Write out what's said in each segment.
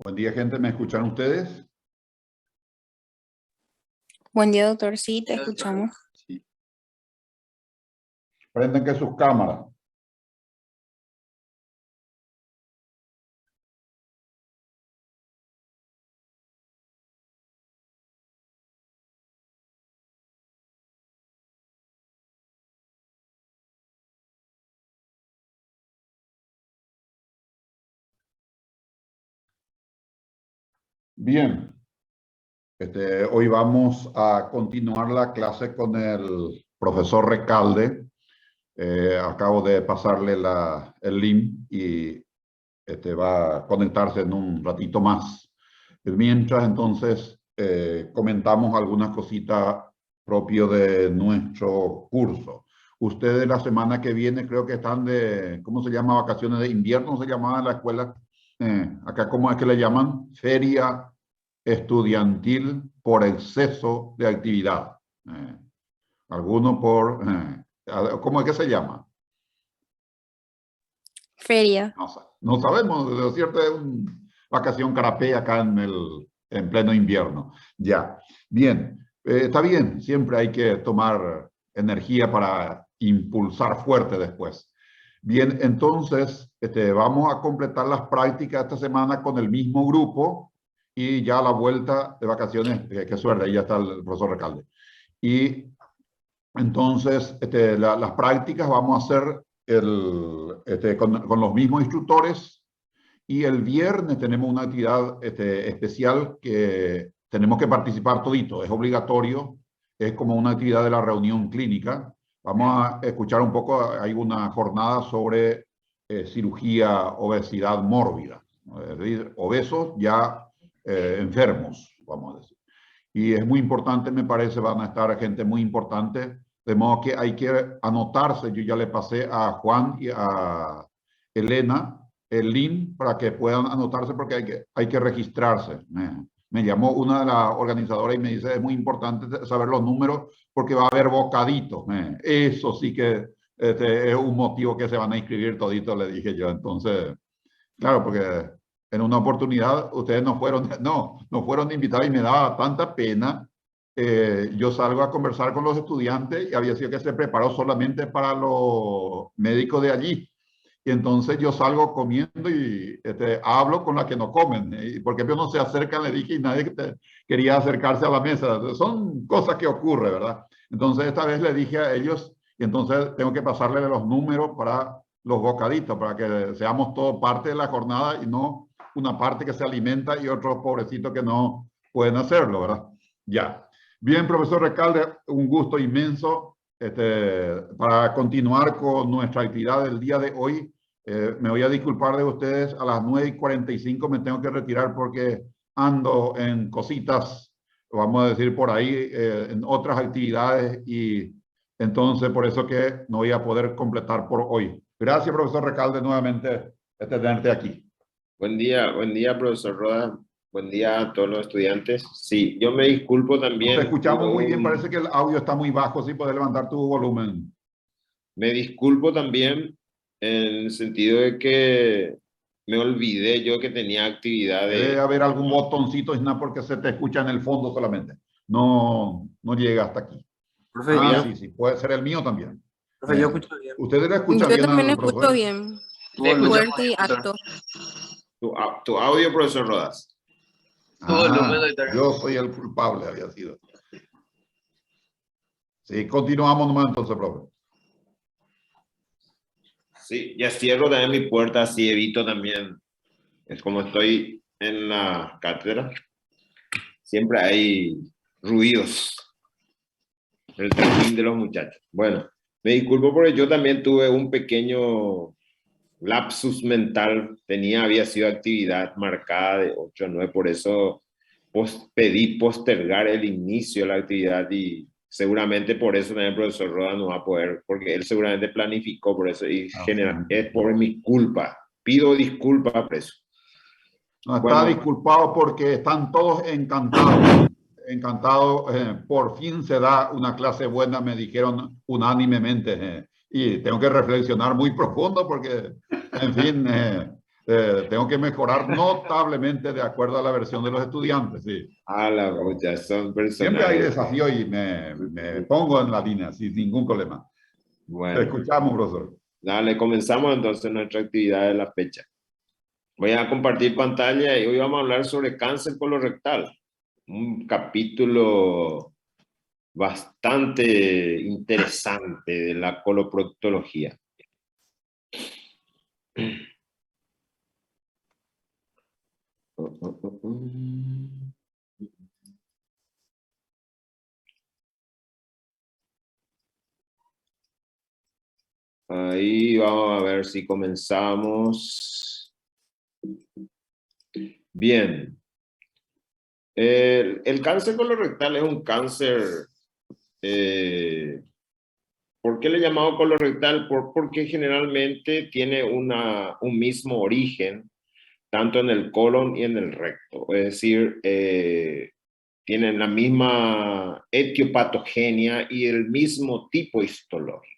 Buen día, gente. ¿Me escuchan ustedes? Buen día, doctor. Sí, te escuchamos. Sí. Prenden que sus cámaras. Bien. Hoy vamos a continuar la clase con el profesor Recalde. Acabo de pasarle el link y va a conectarse en un ratito más. Mientras, entonces, comentamos algunas cositas propio de nuestro curso. Ustedes la semana que viene creo que están de, ¿cómo se llama? Vacaciones de invierno, se llamaba en la escuela. Acá, ¿cómo es que le llaman? Feria estudiantil por exceso de actividad. Algunos por, ¿cómo es que se llama? Feria. No sabemos, de cierto es una vacación carapé acá en pleno invierno. Ya, bien, está bien, siempre hay que tomar energía para impulsar fuerte después. Bien, entonces vamos a completar las prácticas esta semana con el mismo grupo y ya a la vuelta de vacaciones, qué suerte, ahí ya está el profesor Recalde. Y entonces, las prácticas vamos a hacer con los mismos instructores y el viernes tenemos una actividad especial que tenemos que participar todito, es obligatorio, es como una actividad de la reunión clínica. Vamos a escuchar un poco, hay una jornada sobre cirugía, obesidad mórbida, es decir, obesos ya enfermos, vamos a decir. Y es muy importante, me parece, van a estar gente muy importante, de modo que hay que anotarse. Yo ya le pasé a Juan y a Elena el link para que puedan anotarse porque hay que registrarse. Me llamó una de las organizadoras y me dice, es muy importante saber los números porque va a haber bocaditos. Eso sí que es un motivo que se van a inscribir toditos, le dije yo. Entonces, claro, porque en una oportunidad ustedes no fueron invitados y me daba tanta pena. Yo salgo a conversar con los estudiantes y había sido que se preparó solamente para los médicos de allí. Y entonces yo salgo comiendo y hablo con las que no comen. Y porque ellos no se acercan, le dije, y nadie quería acercarse a la mesa. Son cosas que ocurren, ¿verdad? Entonces esta vez le dije a ellos, y entonces tengo que pasarle los números para los bocaditos, para que seamos todos parte de la jornada y no una parte que se alimenta y otros pobrecitos que no pueden hacerlo, ¿verdad? Ya. Bien, profesor Recalde, un gusto inmenso para continuar con nuestra actividad del día de hoy. Me voy a disculpar de ustedes, a las 9:45 me tengo que retirar porque ando en cositas, vamos a decir por ahí, en otras actividades y entonces por eso que no voy a poder completar por hoy. Gracias, profesor Recalde, nuevamente tenerte aquí. Buen día, profesor Roda. Buen día a todos los estudiantes. Sí, yo me disculpo también. No te escuchamos muy bien, parece que el audio está muy bajo, si puedes levantar tu volumen. Me disculpo también en el sentido de que me olvidé yo que tenía actividades. Debe haber algún botoncito, Isna, porque se te escucha en el fondo solamente. No llega hasta aquí. Profe, sí, puede ser el mío también. profe, yo escucho bien. ¿Ustedes le escuchan Yo bien también al escucho profesor? bien. Bueno, Fuerte y alto. Tu audio, profesor Rodas. Yo soy el culpable, había sido. Sí, continuamos nomás entonces, profe. Sí, ya cierro también mi puerta, así evito también. Es como estoy en la cátedra, siempre hay ruidos. El trajín de los muchachos. Bueno, me disculpo porque yo también tuve un pequeño lapsus mental. Había sido actividad marcada de 8 a 9, por eso pedí postergar el inicio de la actividad y seguramente por eso también el profesor Roda no va a poder, porque él seguramente planificó por eso y es por mi culpa. Pido disculpas por eso. No, está disculpado porque están todos encantados. Por fin se da una clase buena, me dijeron unánimemente. Y tengo que reflexionar muy profundo porque, en fin, tengo que mejorar notablemente de acuerdo a la versión de los estudiantes, sí. A la bocha, son Siempre hay personajes. desafío y me pongo en la línea sin ningún problema. Te Bueno, escuchamos, profesor. dale, comenzamos entonces nuestra actividad de la fecha. Voy a compartir pantalla y hoy vamos a hablar sobre cáncer colorectal. Un capítulo bastante interesante de la coloproctología. Ahí vamos a ver si comenzamos. Bien. El cáncer colorectal es un cáncer. ¿Por qué le he llamado colorectal? Porque generalmente tiene un mismo origen, tanto en el colon y en el recto. Es decir, tienen la misma etiopatogenia y el mismo tipo histológico.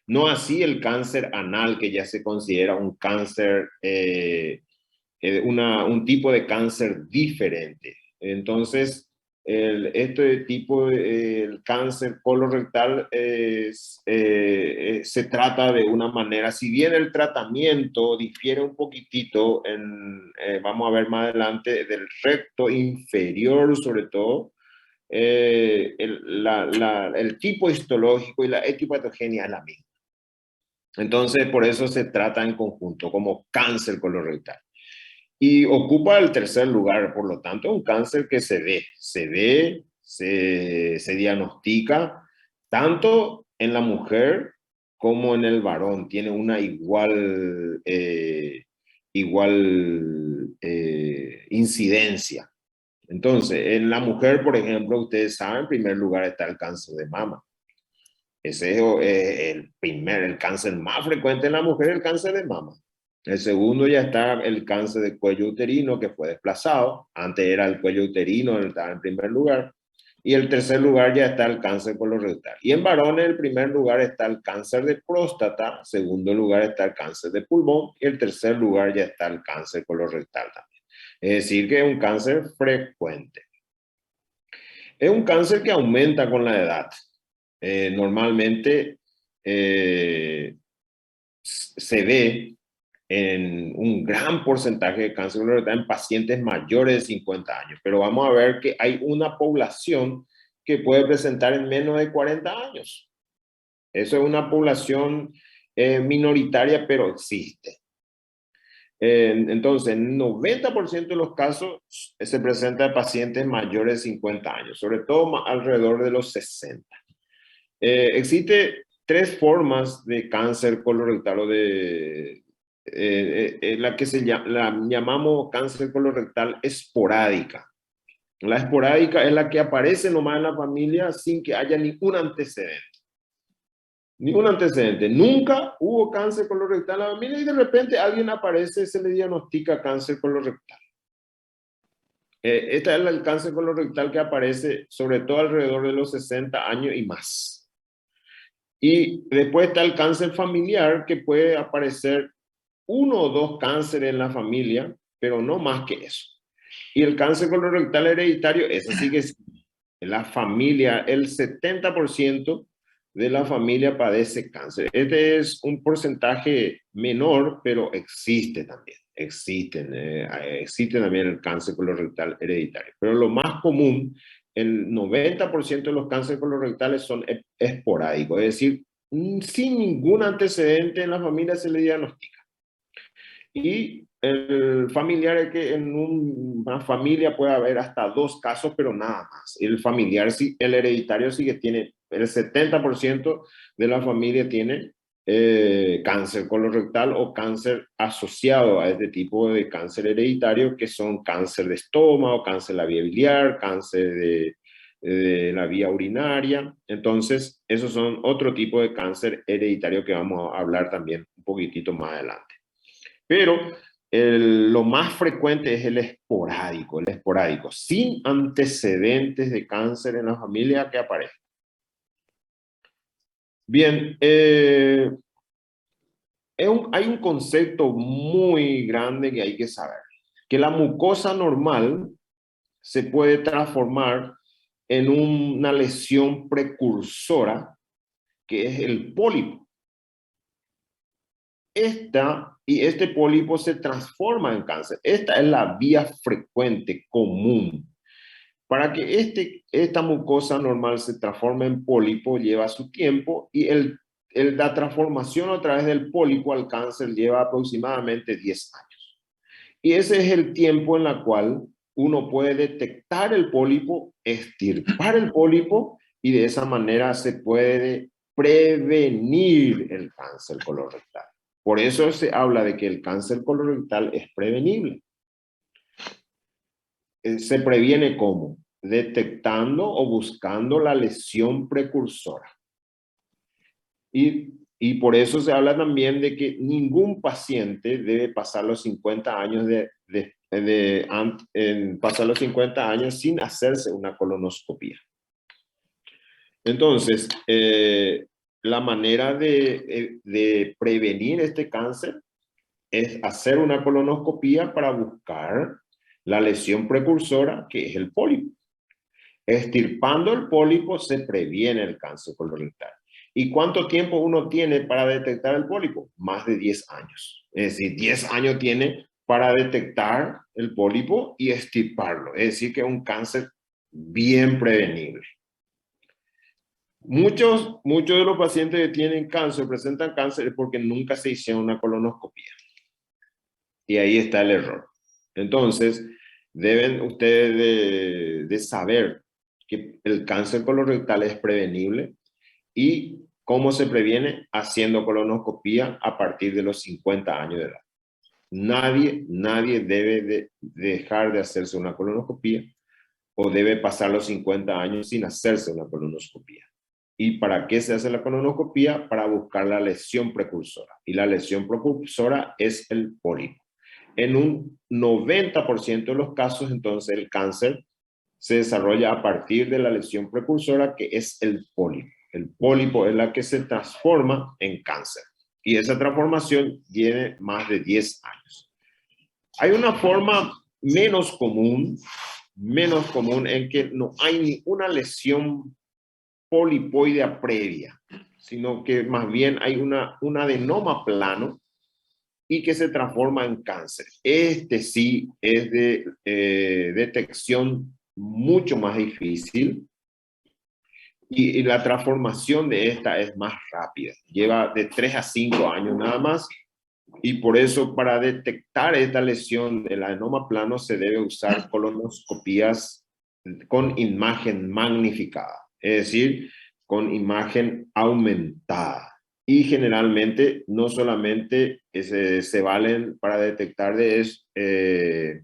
No así el cáncer anal, que ya se considera un cáncer, un tipo de cáncer diferente. Entonces, este tipo de cáncer colorectal se trata de una manera, si bien el tratamiento difiere un poquitito, vamos a ver más adelante, del recto inferior sobre todo, el tipo histológico y la etiopatogenia es la misma. Entonces, por eso se trata en conjunto como cáncer colorectal. Y ocupa el tercer lugar, por lo tanto, un cáncer que se diagnostica tanto en la mujer como en el varón. Tiene una igual incidencia. Entonces, en la mujer, por ejemplo, ustedes saben, en primer lugar está el cáncer de mama. Ese es el cáncer más frecuente en la mujer, el cáncer de mama. El segundo ya está el cáncer de cuello uterino, que fue desplazado. Antes era el cuello uterino, estaba en primer lugar. Y el tercer lugar ya está el cáncer colorectal. Y en varones, en el primer lugar está el cáncer de próstata, en segundo lugar está el cáncer de pulmón, y en tercer lugar ya está el cáncer colorectal también. Es decir, que es un cáncer frecuente. Es un cáncer que aumenta con la edad. Normalmente se ve en un gran porcentaje de cáncer colorectal en pacientes mayores de 50 años, pero vamos a ver que hay una población que puede presentar en menos de 40 años. Eso es una población minoritaria, pero existe. Entonces, en 90% de los casos se presenta en pacientes mayores de 50 años, sobre todo alrededor de los 60. Existe tres formas de cáncer colorectal o de la que la llamamos cáncer colorectal esporádica. La esporádica es la que aparece nomás en la familia sin que haya ningún antecedente. Ningún antecedente. Nunca hubo cáncer colorectal en la familia y de repente alguien aparece, se le diagnostica cáncer colorectal. Este es el cáncer colorectal que aparece sobre todo alrededor de los 60 años y más. Y después está el cáncer familiar, que puede aparecer uno o dos cánceres en la familia, pero no más que eso. Y el cáncer colorectal hereditario, eso sí que es en la familia, el 70% de la familia padece cáncer. Este es un porcentaje menor, pero existe también. Existe también el cáncer colorectal hereditario. Pero lo más común, el 90% de los cánceres colorectales son esporádicos, es decir, sin ningún antecedente en la familia se le diagnostica. Y el familiar es que en una familia puede haber hasta 2 casos, pero nada más. El familiar, el hereditario sí que tiene, el 70% de la familia tiene cáncer colorectal o cáncer asociado a este tipo de cáncer hereditario, que son cáncer de estómago, cáncer de la vía biliar, cáncer de la vía urinaria. Entonces, esos son otro tipo de cáncer hereditario que vamos a hablar también un poquitito más adelante. Pero lo más frecuente es el esporádico, sin antecedentes de cáncer en la familia que aparezca. Bien, hay un concepto muy grande que hay que saber, que la mucosa normal se puede transformar en una lesión precursora, que es el pólipo. Este pólipo se transforma en cáncer. Esta es la vía frecuente, común. Para que esta mucosa normal se transforme en pólipo lleva su tiempo y la transformación a través del pólipo al cáncer lleva aproximadamente 10 años. Y ese es el tiempo en el cual uno puede detectar el pólipo, extirpar el pólipo y de esa manera se puede prevenir el cáncer colorectal. Por eso se habla de que el cáncer colorectal es prevenible. ¿Se previene cómo? Detectando o buscando la lesión precursora. Y por eso se habla también de que ningún paciente debe pasar los 50 años pasar los 50 años sin hacerse una colonoscopia. Entonces, la manera de prevenir este cáncer es hacer una colonoscopia para buscar la lesión precursora, que es el pólipo. Extirpando el pólipo se previene el cáncer colorectal. ¿Y cuánto tiempo uno tiene para detectar el pólipo? Más de 10 años. Es decir, 10 años tiene para detectar el pólipo y extirparlo. Es decir, que es un cáncer bien prevenible. Muchos de los pacientes que tienen cáncer, presentan cáncer, es porque nunca se hicieron una colonoscopia. Y ahí está el error. Entonces, deben ustedes de saber que el cáncer colorectal es prevenible y cómo se previene haciendo colonoscopia a partir de los 50 años de edad. Nadie debe dejar de hacerse una colonoscopia o debe pasar los 50 años sin hacerse una colonoscopia. ¿Y para qué se hace la colonoscopia? Para buscar la lesión precursora. Y la lesión precursora es el pólipo. En un 90% de los casos, entonces, el cáncer se desarrolla a partir de la lesión precursora, que es el pólipo. El pólipo es la que se transforma en cáncer. Y esa transformación tiene más de 10 años. Hay una forma menos común en que no hay ni una lesión polipoidea previa, sino que más bien hay un adenoma plano y que se transforma en cáncer. Este sí es de detección mucho más difícil y la transformación de esta es más rápida. Lleva de 3 a 5 años nada más y por eso para detectar esta lesión del adenoma plano se debe usar colonoscopías con imagen magnificada, es decir, con imagen aumentada. Y generalmente no solamente se valen para detectar este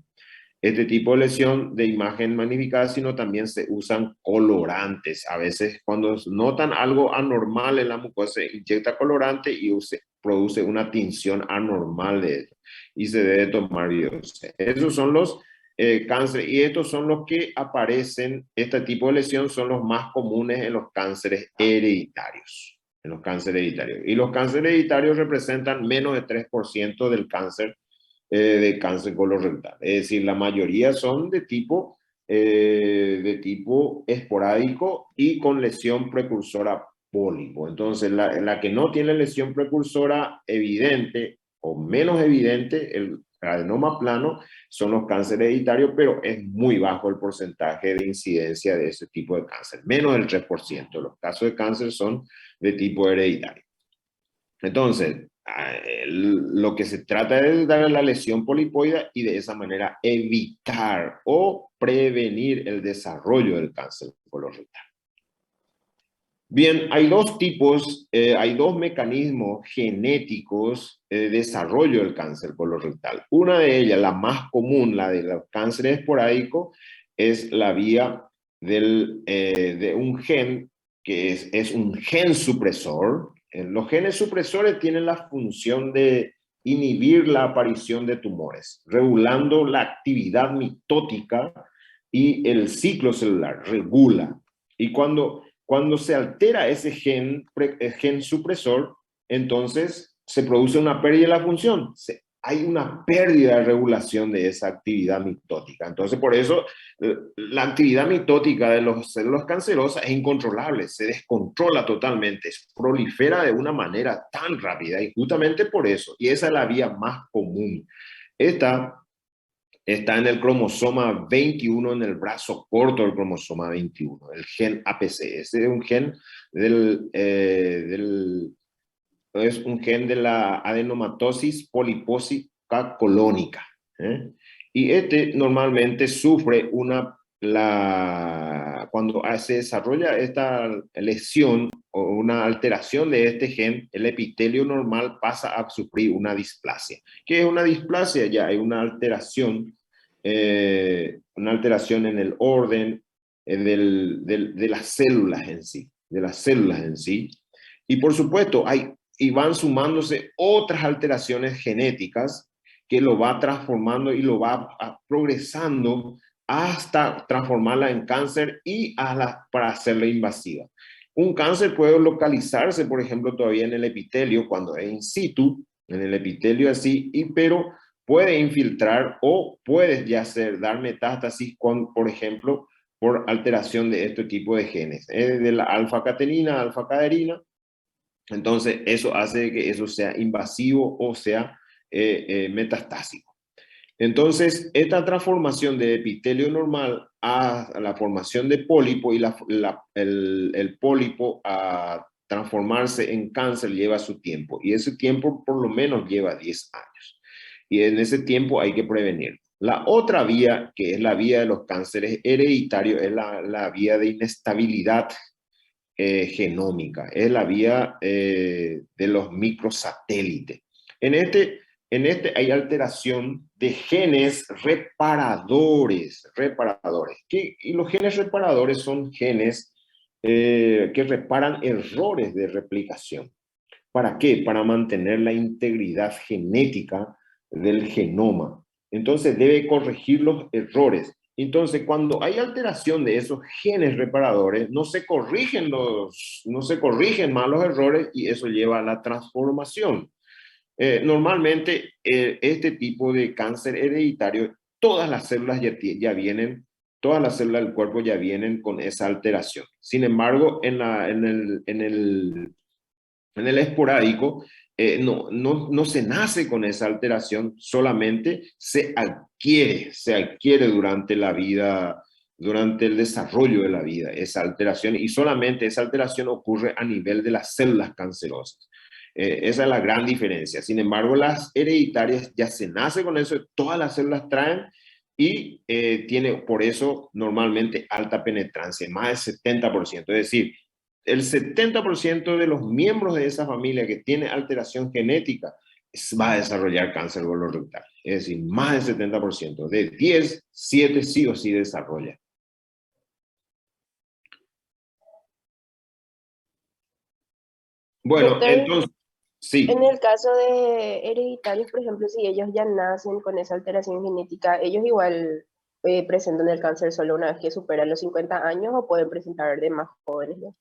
tipo de lesión de imagen magnificada, sino también se usan colorantes. A veces cuando notan algo anormal en la mucosa, se inyecta colorante y produce una tinción anormal de esto. Y se debe tomar biopsia. Esos son los cánceres y estos son los que aparecen, este tipo de lesión son los más comunes en los cánceres hereditarios. Y los cánceres hereditarios representan menos de 3% del cáncer de cáncer colorectal. Es decir, la mayoría son de tipo esporádico y con lesión precursora pólipo. Entonces, la que no tiene lesión precursora evidente o menos evidente, el adenoma plano, son los cánceres hereditarios, pero es muy bajo el porcentaje de incidencia de ese tipo de cáncer, menos del 3%. Los casos de cáncer son de tipo hereditario. Entonces, lo que se trata es de dar la lesión polipoidea y de esa manera evitar o prevenir el desarrollo del cáncer colorectal. Bien, hay dos tipos, hay dos mecanismos genéticos de desarrollo del cáncer colorectal. Una de ellas, la más común, la de los cánceres esporádicos, es la vía de un gen que es un gen supresor. Los genes supresores tienen la función de inhibir la aparición de tumores, regulando la actividad mitótica y el ciclo celular, regula. Y cuando se altera ese gen supresor, entonces se produce una pérdida de la función. Hay una pérdida de regulación de esa actividad mitótica. Entonces, por eso, la actividad mitótica de las células cancerosas es incontrolable, se descontrola totalmente, prolifera de una manera tan rápida, y justamente por eso, y esa es la vía más común. Esta está en el cromosoma 21, en el brazo corto del cromosoma 21, el gen APC. Ese es un gen es un gen de la adenomatosis polipósica colónica. Y este normalmente sufre cuando se desarrolla esta lesión o una alteración de este gen, el epitelio normal pasa a sufrir una displasia. ¿Qué es una displasia? Ya hay una alteración en el orden de las células en sí, Y por supuesto, van sumándose otras alteraciones genéticas que lo va transformando y lo va progresando hasta transformarla en cáncer y para hacerla invasiva. Un cáncer puede localizarse, por ejemplo, todavía en el epitelio, cuando es in situ, en el epitelio así, pero puede infiltrar o puede dar metástasis por ejemplo, por alteración de este tipo de genes, de la alfa-catenina, alfa-caderina. Entonces, eso hace que eso sea invasivo o sea metastásico. Entonces, esta transformación de epitelio normal a la formación de pólipo y el pólipo a transformarse en cáncer lleva su tiempo. Y ese tiempo por lo menos lleva 10 años. Y en ese tiempo hay que prevenir. La otra vía, que es la vía de los cánceres hereditarios, es la vía de inestabilidad genómica, es la vía de los microsatélites. En este hay alteración de genes reparadores. Y los genes reparadores son genes que reparan errores de replicación. ¿Para qué? Para mantener la integridad genética del genoma. Entonces debe corregir los errores. Entonces, cuando hay alteración de esos genes reparadores, no se corrigen más los errores y eso lleva a la transformación. Normalmente, este tipo de cáncer hereditario, todas las células todas las células del cuerpo ya vienen con esa alteración. Sin embargo, en el esporádico, no se nace con esa alteración, solamente se adquiere durante la vida, durante el desarrollo de la vida, esa alteración, y solamente esa alteración ocurre a nivel de las células cancerosas. Esa es la gran diferencia. Sin embargo, las hereditarias ya se nace con eso, todas las células traen y tiene por eso normalmente alta penetrancia, más del 70%. Es decir, el 70% de los miembros de esa familia que tiene alteración genética va a desarrollar cáncer colorectal. Es decir, más del 70%. De 10, 7 sí o sí desarrolla. Bueno, Doctor, entonces, sí. en el caso de hereditarios, por ejemplo, si ellos ya nacen con esa alteración genética, ellos igual presentan el cáncer solo una vez que superan los 50 años o pueden presentar de más jóvenes, ¿no?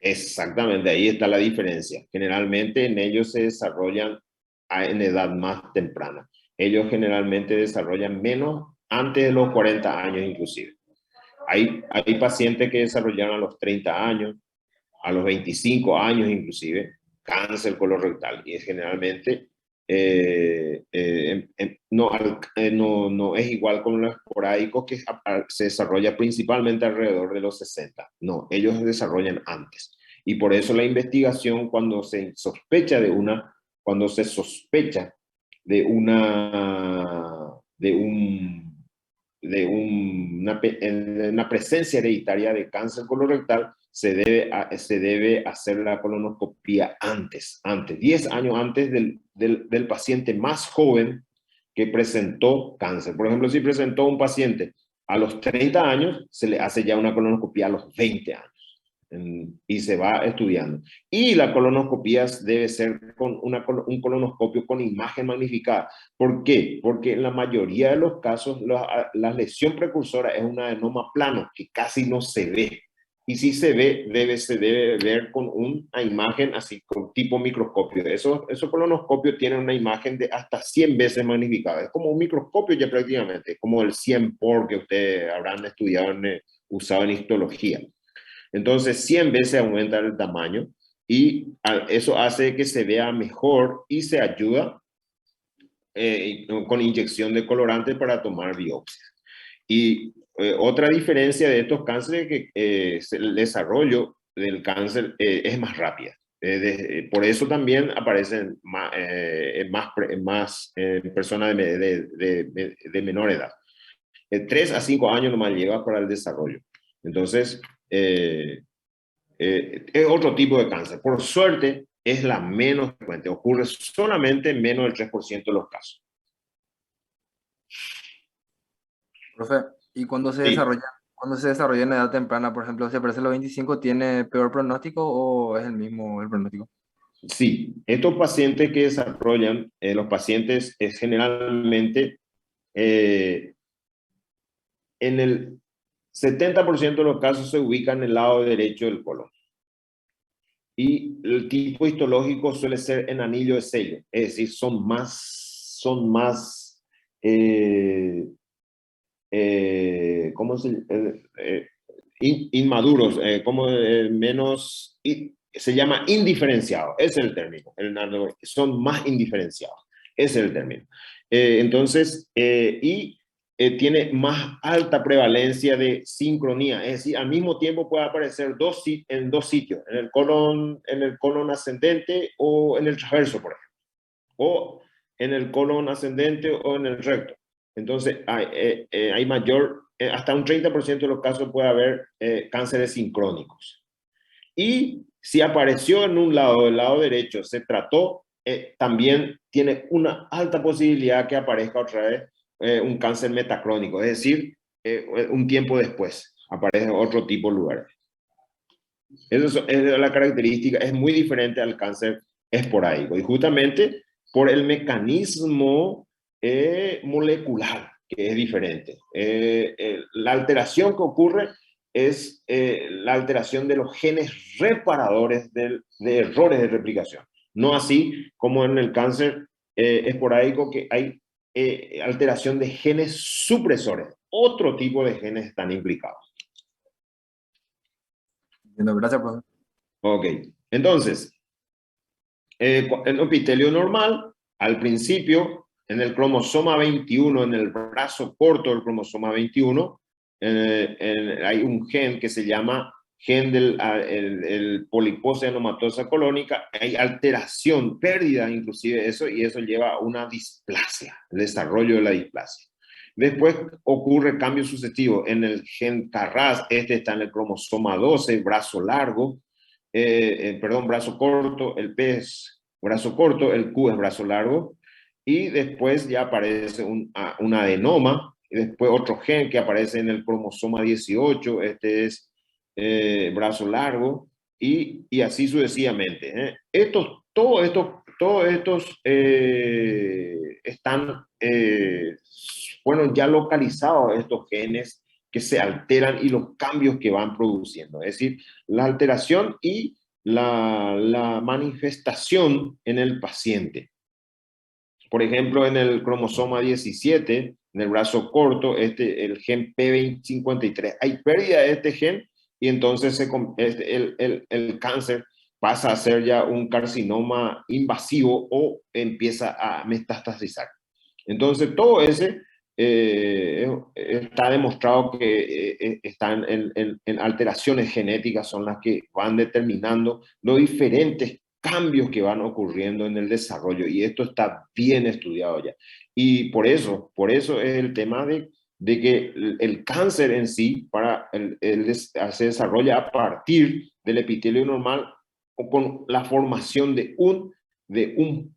Exactamente, ahí está la diferencia. Generalmente en ellos se desarrollan en edad más temprana. Ellos generalmente desarrollan menos antes de los 40 años inclusive. Hay pacientes que desarrollaron a los 30 años, a los 25 años inclusive, cáncer colorectal. Y es generalmente no es igual con los esporádicos que se desarrolla principalmente alrededor de los 60. No, ellos desarrollan antes. Y por eso la investigación, cuando se sospecha de una una presencia hereditaria de cáncer colorectal, se debe hacer la colonoscopia antes, 10 años antes del paciente más joven que presentó cáncer. Por ejemplo, si presentó un paciente a los 30 años, se le hace ya una colonoscopia a los 20 años. Y se va estudiando. Y la colonoscopia debe ser con un colonoscopio con imagen magnificada. ¿Por qué? Porque en la mayoría de los casos la lesión precursora es un adenoma plano que casi no se ve. y si se ve, se debe ver con una imagen así, con tipo microscopio. Esos colonoscopios tienen una imagen de hasta 100 veces magnificada. Es como un microscopio ya prácticamente, como el 100 por que ustedes habrán estudiado, usado en histología. Entonces, 100 veces aumenta el tamaño y eso hace que se vea mejor y se ayuda con inyección de colorante para tomar biopsias. Y otra diferencia de estos cánceres es que el desarrollo del cáncer es más rápida. Por eso también aparecen más personas de menor edad. 3 a 5 años nomás lleva para el desarrollo. Entonces, es otro tipo de cáncer. Por suerte, es la menos frecuente. Ocurre solamente en menos del 3% de los casos. Profe, ¿y cuando se Sí. desarrolla en edad temprana, por ejemplo, si aparece a los 25, tiene peor pronóstico o es el mismo el pronóstico? Sí, estos pacientes que desarrollan, los pacientes generalmente en el 70% de los casos se ubican en el lado derecho del colon. Y el tipo histológico suele ser en anillo de sello, es decir, son más ¿cómo inmaduros, menos, se llama indiferenciado, ese es el término, son más indiferenciados, ese es el término. Entonces, tiene más alta prevalencia de sincronía, es decir, al mismo tiempo puede aparecer en dos sitios, en el colon ascendente o en el transverso, por ejemplo, o en el colon ascendente o en el recto. Entonces, hay hasta un 30% de los casos puede haber cánceres sincrónicos. Y si apareció en un lado, del lado derecho, se trató, también tiene una alta posibilidad que aparezca otra vez un cáncer metacrónico, es decir, un tiempo después aparece otro tipo de lugares. Esa es la característica, es muy diferente al cáncer esporádico y justamente por el mecanismo molecular que es diferente. La alteración que ocurre es la alteración de los genes reparadores de errores de replicación. No así como en el cáncer esporádico, que hay alteración de genes supresores. Otro tipo de genes están implicados. Gracias, profe. Ok, entonces, el epitelio normal, al principio, en el cromosoma 21, en el brazo corto del cromosoma 21, hay un gen que se llama gen del el poliposia anomatosa colónica. Hay alteración, pérdida inclusive de eso, y eso lleva a una displasia, el desarrollo de la displasia. Después ocurre cambio sucesivo en el gen Carras, este está en el cromosoma 12, brazo largo, brazo corto, el P es brazo corto, el Q es brazo largo, y después ya aparece un adenoma, y después otro gen que aparece en el cromosoma 18, este es brazo largo, y así sucesivamente. Todos estos fueron ya localizados, estos genes que se alteran y los cambios que van produciendo. Es decir, la alteración y la manifestación en el paciente. Por ejemplo, en el cromosoma 17, en el brazo corto, el gen P53, hay pérdida de este gen y entonces el cáncer pasa a ser ya un carcinoma invasivo o empieza a metastasizar. Entonces, todo ese está demostrado que están en alteraciones genéticas, son las que van determinando los diferentes cambios que van ocurriendo en el desarrollo, y esto está bien estudiado ya. Y por eso es el tema de que el cáncer en sí se desarrolla a partir del epitelio normal o con la formación de un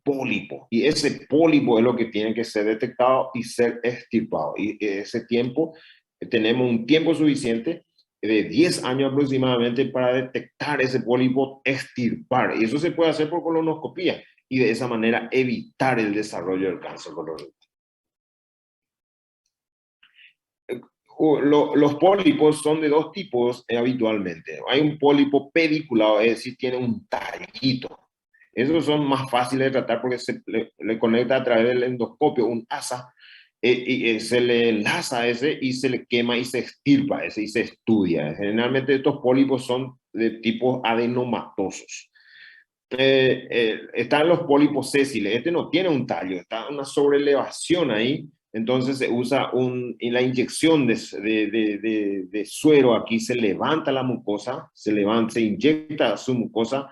pólipo, y ese pólipo es lo que tiene que ser detectado y ser extirpado, y ese tiempo, tenemos un tiempo suficiente de 10 años aproximadamente para detectar ese pólipo, extirpar, y eso se puede hacer por colonoscopía, y de esa manera evitar el desarrollo del cáncer colorectal. los pólipos son de dos tipos habitualmente. Hay un pólipo pediculado, es decir, tiene un tallito. Esos son más fáciles de tratar porque le conecta a través del endoscopio un asa y se le enlaza a ese y se le quema y se extirpa ese y se estudia. Generalmente estos pólipos son de tipo adenomatosos. Están los pólipos sésiles. Este no tiene un tallo, está una sobrelevación ahí. Entonces se usa la inyección de suero. Aquí se levanta la mucosa, se inyecta su mucosa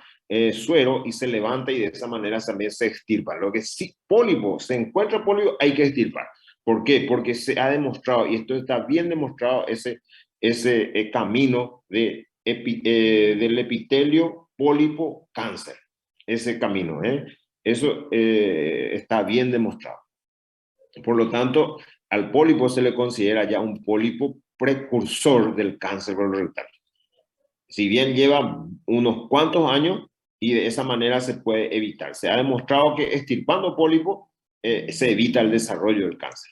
suero y se levanta y de esa manera también se extirpa. Lo que sí, pólipo, se encuentra pólipo, hay que extirpar. ¿Por qué? Porque se ha demostrado, y esto está bien demostrado, ese camino del epitelio, pólipo, cáncer. Ese camino, eso está bien demostrado. Por lo tanto, al pólipo se le considera ya un pólipo precursor del cáncer colorectal. Si bien lleva unos cuantos años y de esa manera se puede evitar. Se ha demostrado que extirpando pólipo se evita el desarrollo del cáncer.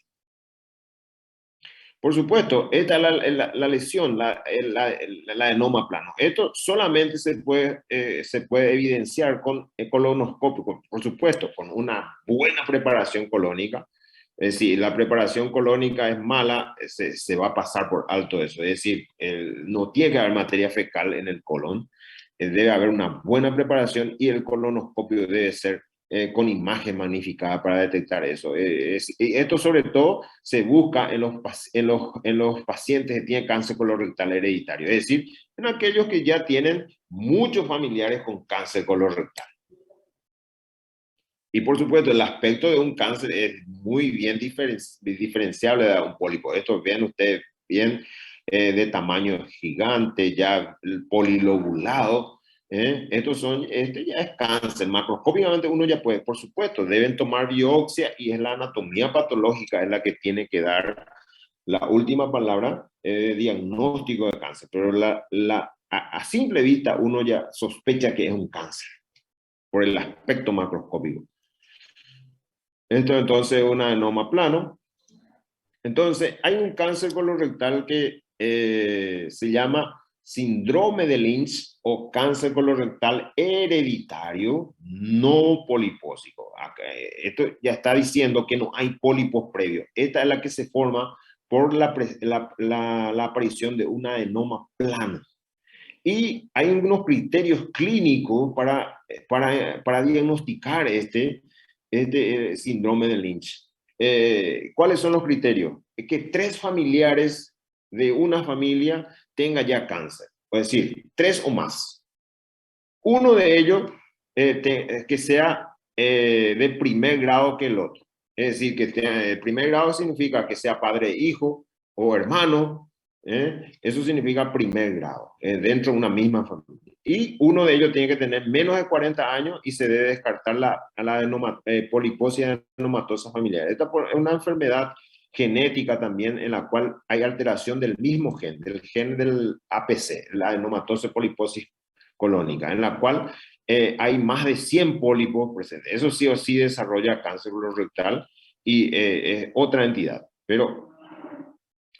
Por supuesto, esta es la lesión, la adenoma plano. Esto solamente se puede evidenciar con colonoscopio, por supuesto, con una buena preparación colónica. Si la preparación colónica es mala, se va a pasar por alto eso. Es decir, no tiene que haber materia fecal en el colon. Debe haber una buena preparación y el colonoscopio debe ser con imagen magnificada para detectar eso. Esto sobre todo se busca en los pacientes que tienen cáncer colorectal hereditario, es decir, en aquellos que ya tienen muchos familiares con cáncer colorectal. Y por supuesto, el aspecto de un cáncer es muy bien diferenciable de un pólipo. Esto ven ustedes bien de tamaño gigante, ya polilobulado. Este ya es cáncer. Macroscópicamente uno ya puede, por supuesto, deben tomar biopsia y es la anatomía patológica es la que tiene que dar la última palabra de diagnóstico de cáncer. Pero a simple vista uno ya sospecha que es un cáncer por el aspecto macroscópico. Esto entonces es un adenoma plano. Entonces hay un cáncer colorectal que se llama síndrome de Lynch o cáncer colorectal hereditario no polipósico. Esto ya está diciendo que no hay pólipos previos. Esta es la que se forma por la aparición de un adenoma plano. Y hay unos criterios clínicos para diagnosticar este síndrome de Lynch. ¿Cuáles son los criterios? Que 3 familiares de una familia tengan ya cáncer, es decir, 3 o más. Uno de ellos que sea de primer grado que el otro. Es decir, que de primer grado significa que sea padre, hijo o hermano. Eso significa primer grado, dentro de una misma familia. Y uno de ellos tiene que tener menos de 40 años y se debe descartar la poliposis adenomatosa familiar. Esta es una enfermedad genética también en la cual hay alteración del mismo gen, del gen del APC, la adenomatosa poliposis colónica, en la cual hay más de 100 pólipos presentes. Eso sí o sí desarrolla cáncer colorectal y es otra entidad. Pero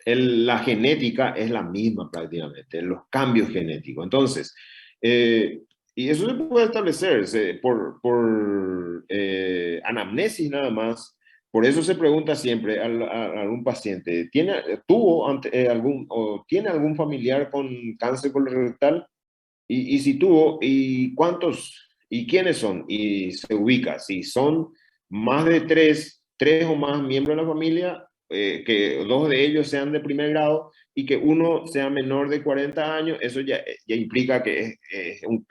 la genética es la misma prácticamente, los cambios genéticos. Entonces, y eso se puede establecer por anamnesis nada más. Por eso se pregunta siempre a algún paciente, ¿tiene algún familiar con cáncer colorectal? Y si tuvo, ¿y cuántos? ¿Y quiénes son? Y se ubica. Si son más de tres o más miembros de la familia, que 2 de ellos sean de primer grado y que uno sea menor de 40 años, eso ya implica que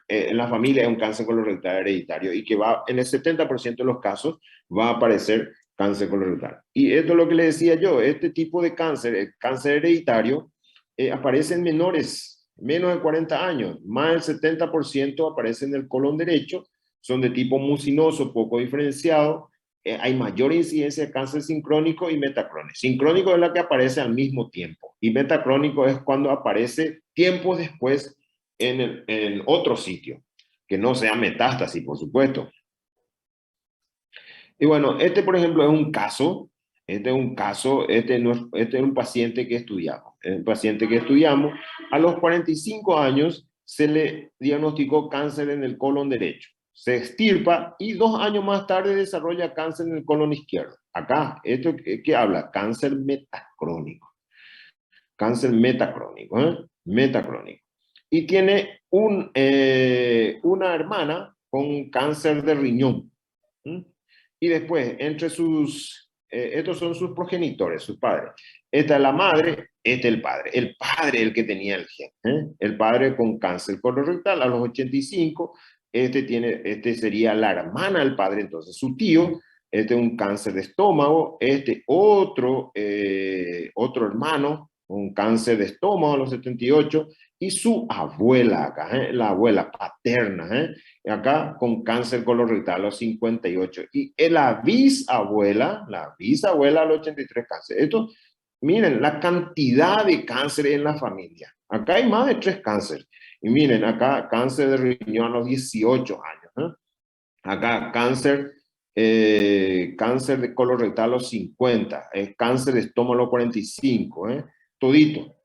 en la familia es un cáncer colorectal hereditario y que en el 70% de los casos va a aparecer cáncer colorectal. Y esto es lo que le decía yo, este tipo de cáncer, el cáncer hereditario, aparece en menores, menos de 40 años, más del 70% aparece en el colon derecho, son de tipo mucinoso, poco diferenciado. Hay mayor incidencia de cáncer sincrónico y metacrónico. Sincrónico es la que aparece al mismo tiempo y metacrónico es cuando aparece tiempo después en otro sitio, que no sea metástasis, por supuesto. Y bueno, por ejemplo, es un caso Este es un caso, este es un paciente que estudiamos. Es un paciente que estudiamos. A los 45 años se le diagnosticó cáncer en el colon derecho. Se extirpa y 2 años más tarde desarrolla cáncer en el colon izquierdo. Acá, esto que habla, cáncer metacrónico. Cáncer metacrónico, metacrónico. Y tiene una hermana con cáncer de riñón. Y después, entre estos son sus progenitores, sus padres. Esta es la madre, este es el padre. El padre es el que tenía el gen. El padre con cáncer colorectal a los 85. Este sería la hermana del padre, entonces su tío. Este es un cáncer de estómago. Este otro hermano, un cáncer de estómago a los 78. Y su abuela acá, la abuela paterna, acá con cáncer colorectal a los 58. Y la bisabuela a los 83 cáncer. Esto, miren, la cantidad de cáncer en la familia. Acá hay más de 3 cánceres. Y miren, acá cáncer de riñón a los 18 años. Acá cáncer de colorectal a los 50. Cáncer de estómago a los 45. Todito.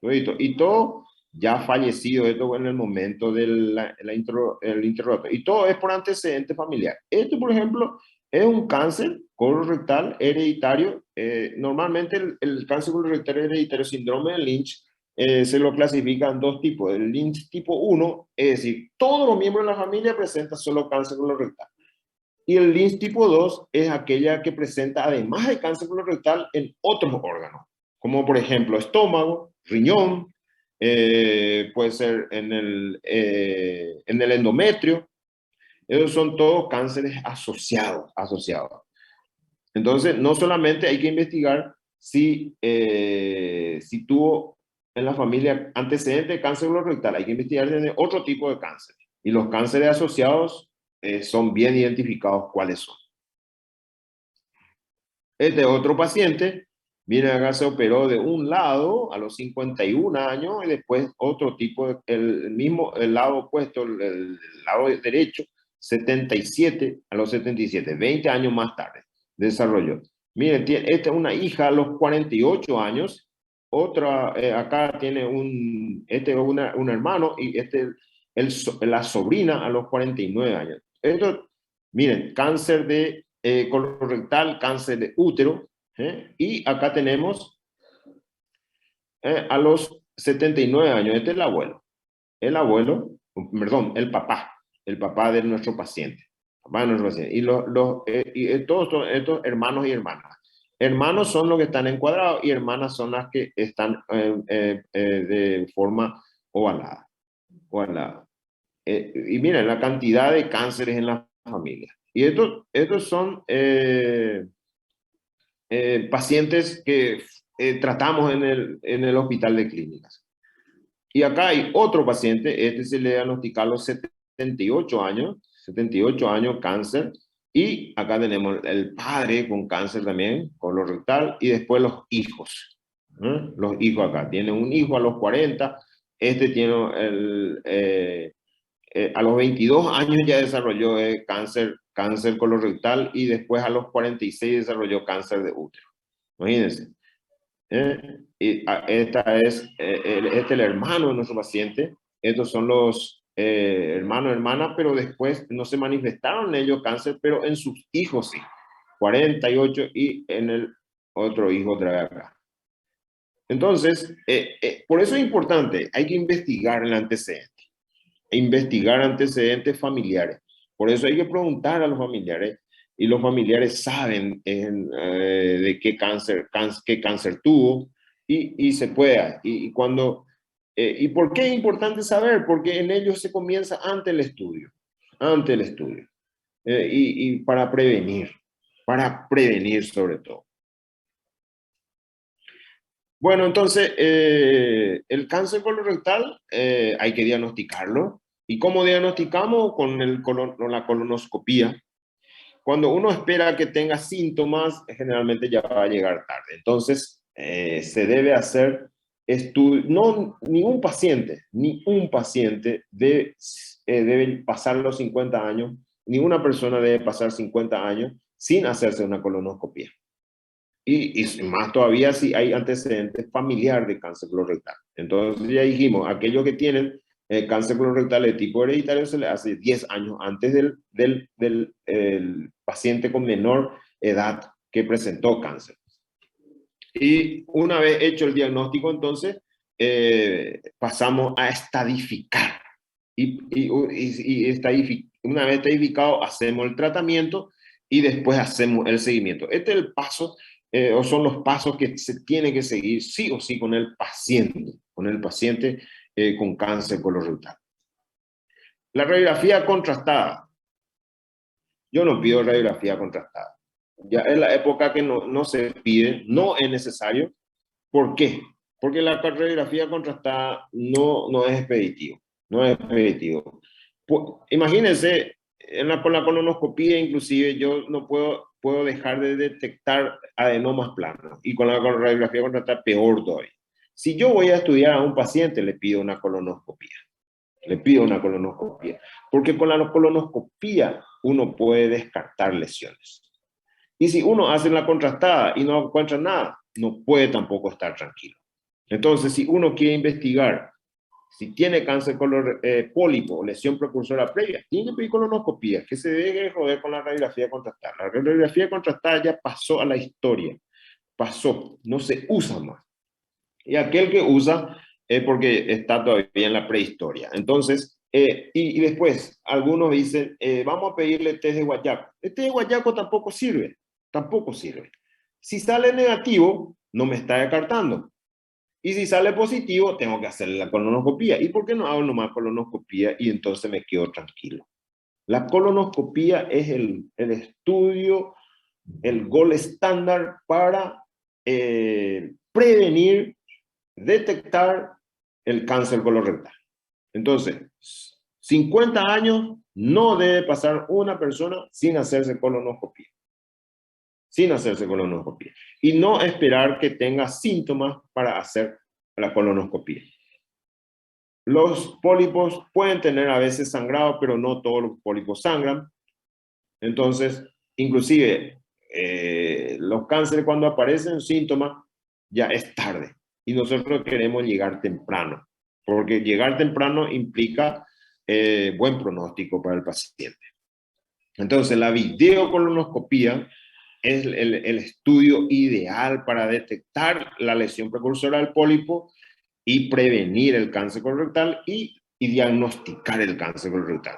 Y todo ya fallecido, esto en el momento del interrogatorio. Y todo es por antecedente familiar. Esto, por ejemplo, es un cáncer colorectal hereditario. Normalmente el cáncer colorectal hereditario, síndrome de Lynch, se lo clasifica en 2 tipos. El Lynch tipo 1, es decir, todos los miembros de la familia presentan solo cáncer colorectal. Y el Lynch tipo 2 es aquella que presenta, además de cáncer colorectal, en otros órganos, como por ejemplo estómago, riñón, puede ser en el endometrio. Esos son todos cánceres asociados. Entonces, no solamente hay que investigar si tuvo en la familia antecedente de cáncer colorectal, hay que investigar de otro tipo de cáncer. Y los cánceres asociados son bien identificados cuáles son. Este otro paciente, viene acá, se operó de un lado a los 51 años y después otro tipo, el lado opuesto, el lado derecho, 77 a los 77, 20 años más tarde, desarrolló. Miren, esta es una hija a los 48 años, otra, acá tiene un hermano y la sobrina a los 49 años. Esto, miren, cáncer de colorectal, cáncer de útero, y acá tenemos a los 79 años, este es el abuelo, perdón, el papá de nuestro paciente. Y todos estos hermanos y hermanas. Hermanos son los que están encuadrados y hermanas son las que están de forma ovalada. Y miren la cantidad de cánceres en la familia. Y estos son pacientes que tratamos en el hospital de clínicas. Y acá hay otro paciente, se le diagnostica a los 78 años cáncer. Y acá tenemos el padre con cáncer también, colorectal, y después los hijos. Los hijos acá. Tiene un hijo a los 40, tiene a los 22 años ya desarrolló cáncer colorectal y después a los 46 desarrolló cáncer de útero. Imagínense. Este es el hermano de nuestro paciente. Estos son los hermanos, hermanas, pero después no se manifestaron en ellos cáncer, pero en sus hijos sí. 48 y en el otro hijo otra vez acá. Entonces, por eso es importante, hay que investigar el antecedente. Investigar antecedentes familiares. Por eso hay que preguntar a los familiares y los familiares saben de qué cáncer tuvo y se pueda. ¿Y por qué es importante saber? Porque en ellos se comienza ante el estudio. Y para prevenir sobre todo. Bueno, entonces, el cáncer colorectal hay que diagnosticarlo. ¿Y cómo diagnosticamos? Con la colonoscopía. Cuando uno espera que tenga síntomas, generalmente ya va a llegar tarde. Entonces, se debe hacer estudio. Ni un paciente debe pasar los 50 años, ni una persona debe pasar 50 años sin hacerse una colonoscopía. Y más todavía si hay antecedentes familiares de cáncer colorectal. Entonces ya dijimos, aquellos que tienen cáncer colorectal de tipo hereditario se le hace 10 años antes del paciente con menor edad que presentó cáncer. Y una vez hecho el diagnóstico, entonces pasamos a estadificar. Una vez estadificado, hacemos el tratamiento y después hacemos el seguimiento. Este es el paso, o son los pasos que se tiene que seguir sí o sí con el paciente con cáncer colorectal. La radiografía contrastada. Yo no pido radiografía contrastada. Ya es la época que no se pide, no es necesario. ¿Por qué? Porque la radiografía contrastada no es expeditivo. No es expeditivo. Imagínense, con la colonoscopia inclusive yo no puedo dejar de detectar adenomas planos. Y con la radiografía contrastada peor todavía. Si yo voy a estudiar a un paciente, le pido una colonoscopia. Porque con la colonoscopia uno puede descartar lesiones. Y si uno hace la contrastada y no encuentra nada, no puede tampoco estar tranquilo. Entonces, si uno quiere investigar si tiene cáncer pólipo o lesión precursora previa, tiene que pedir colonoscopia, que se deje de joder con la radiografía contrastada. La radiografía contrastada ya pasó a la historia. Pasó, no se usa más. Y aquel que usa es porque está todavía en la prehistoria. Entonces, y después, algunos dicen, vamos a pedirle test de guayaco. El test de guayaco tampoco sirve. Si sale negativo, no me está descartando. Y si sale positivo, tengo que hacerle la colonoscopia. ¿Y por qué no hago nomás colonoscopia y entonces me quedo tranquilo? La colonoscopia es el estudio, el gold estándar para prevenir, detectar el cáncer colorectal. Entonces, 50 años no debe pasar una persona sin hacerse colonoscopia. Y no esperar que tenga síntomas para hacer la colonoscopia. Los pólipos pueden tener a veces sangrado, pero no todos los pólipos sangran. Entonces, inclusive, los cánceres cuando aparecen síntomas, ya es tarde. Y nosotros queremos llegar temprano, porque llegar temprano implica buen pronóstico para el paciente. Entonces, la videocolonoscopia es el estudio ideal para detectar la lesión precursora del pólipo y prevenir el cáncer colorectal y diagnosticar el cáncer colorectal.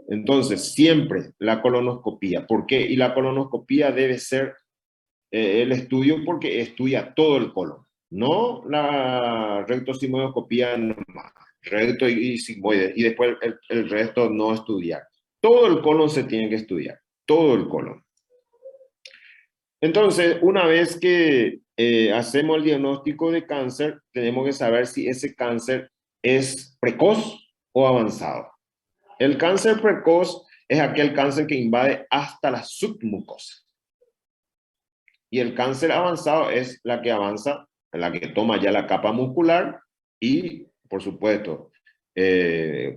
Entonces, siempre la colonoscopia. ¿Por qué? Y la colonoscopia debe ser el estudio porque estudia todo el colon, no la rectosigmoidoscopia nomás, recto y sigmoide, y después el resto no estudiar. Todo el colon se tiene que estudiar, todo el colon. Entonces, una vez que hacemos el diagnóstico de cáncer, tenemos que saber si ese cáncer es precoz o avanzado. El cáncer precoz es aquel cáncer que invade hasta la submucosa. Y el cáncer avanzado es la que avanza, la que toma ya la capa muscular y, por supuesto,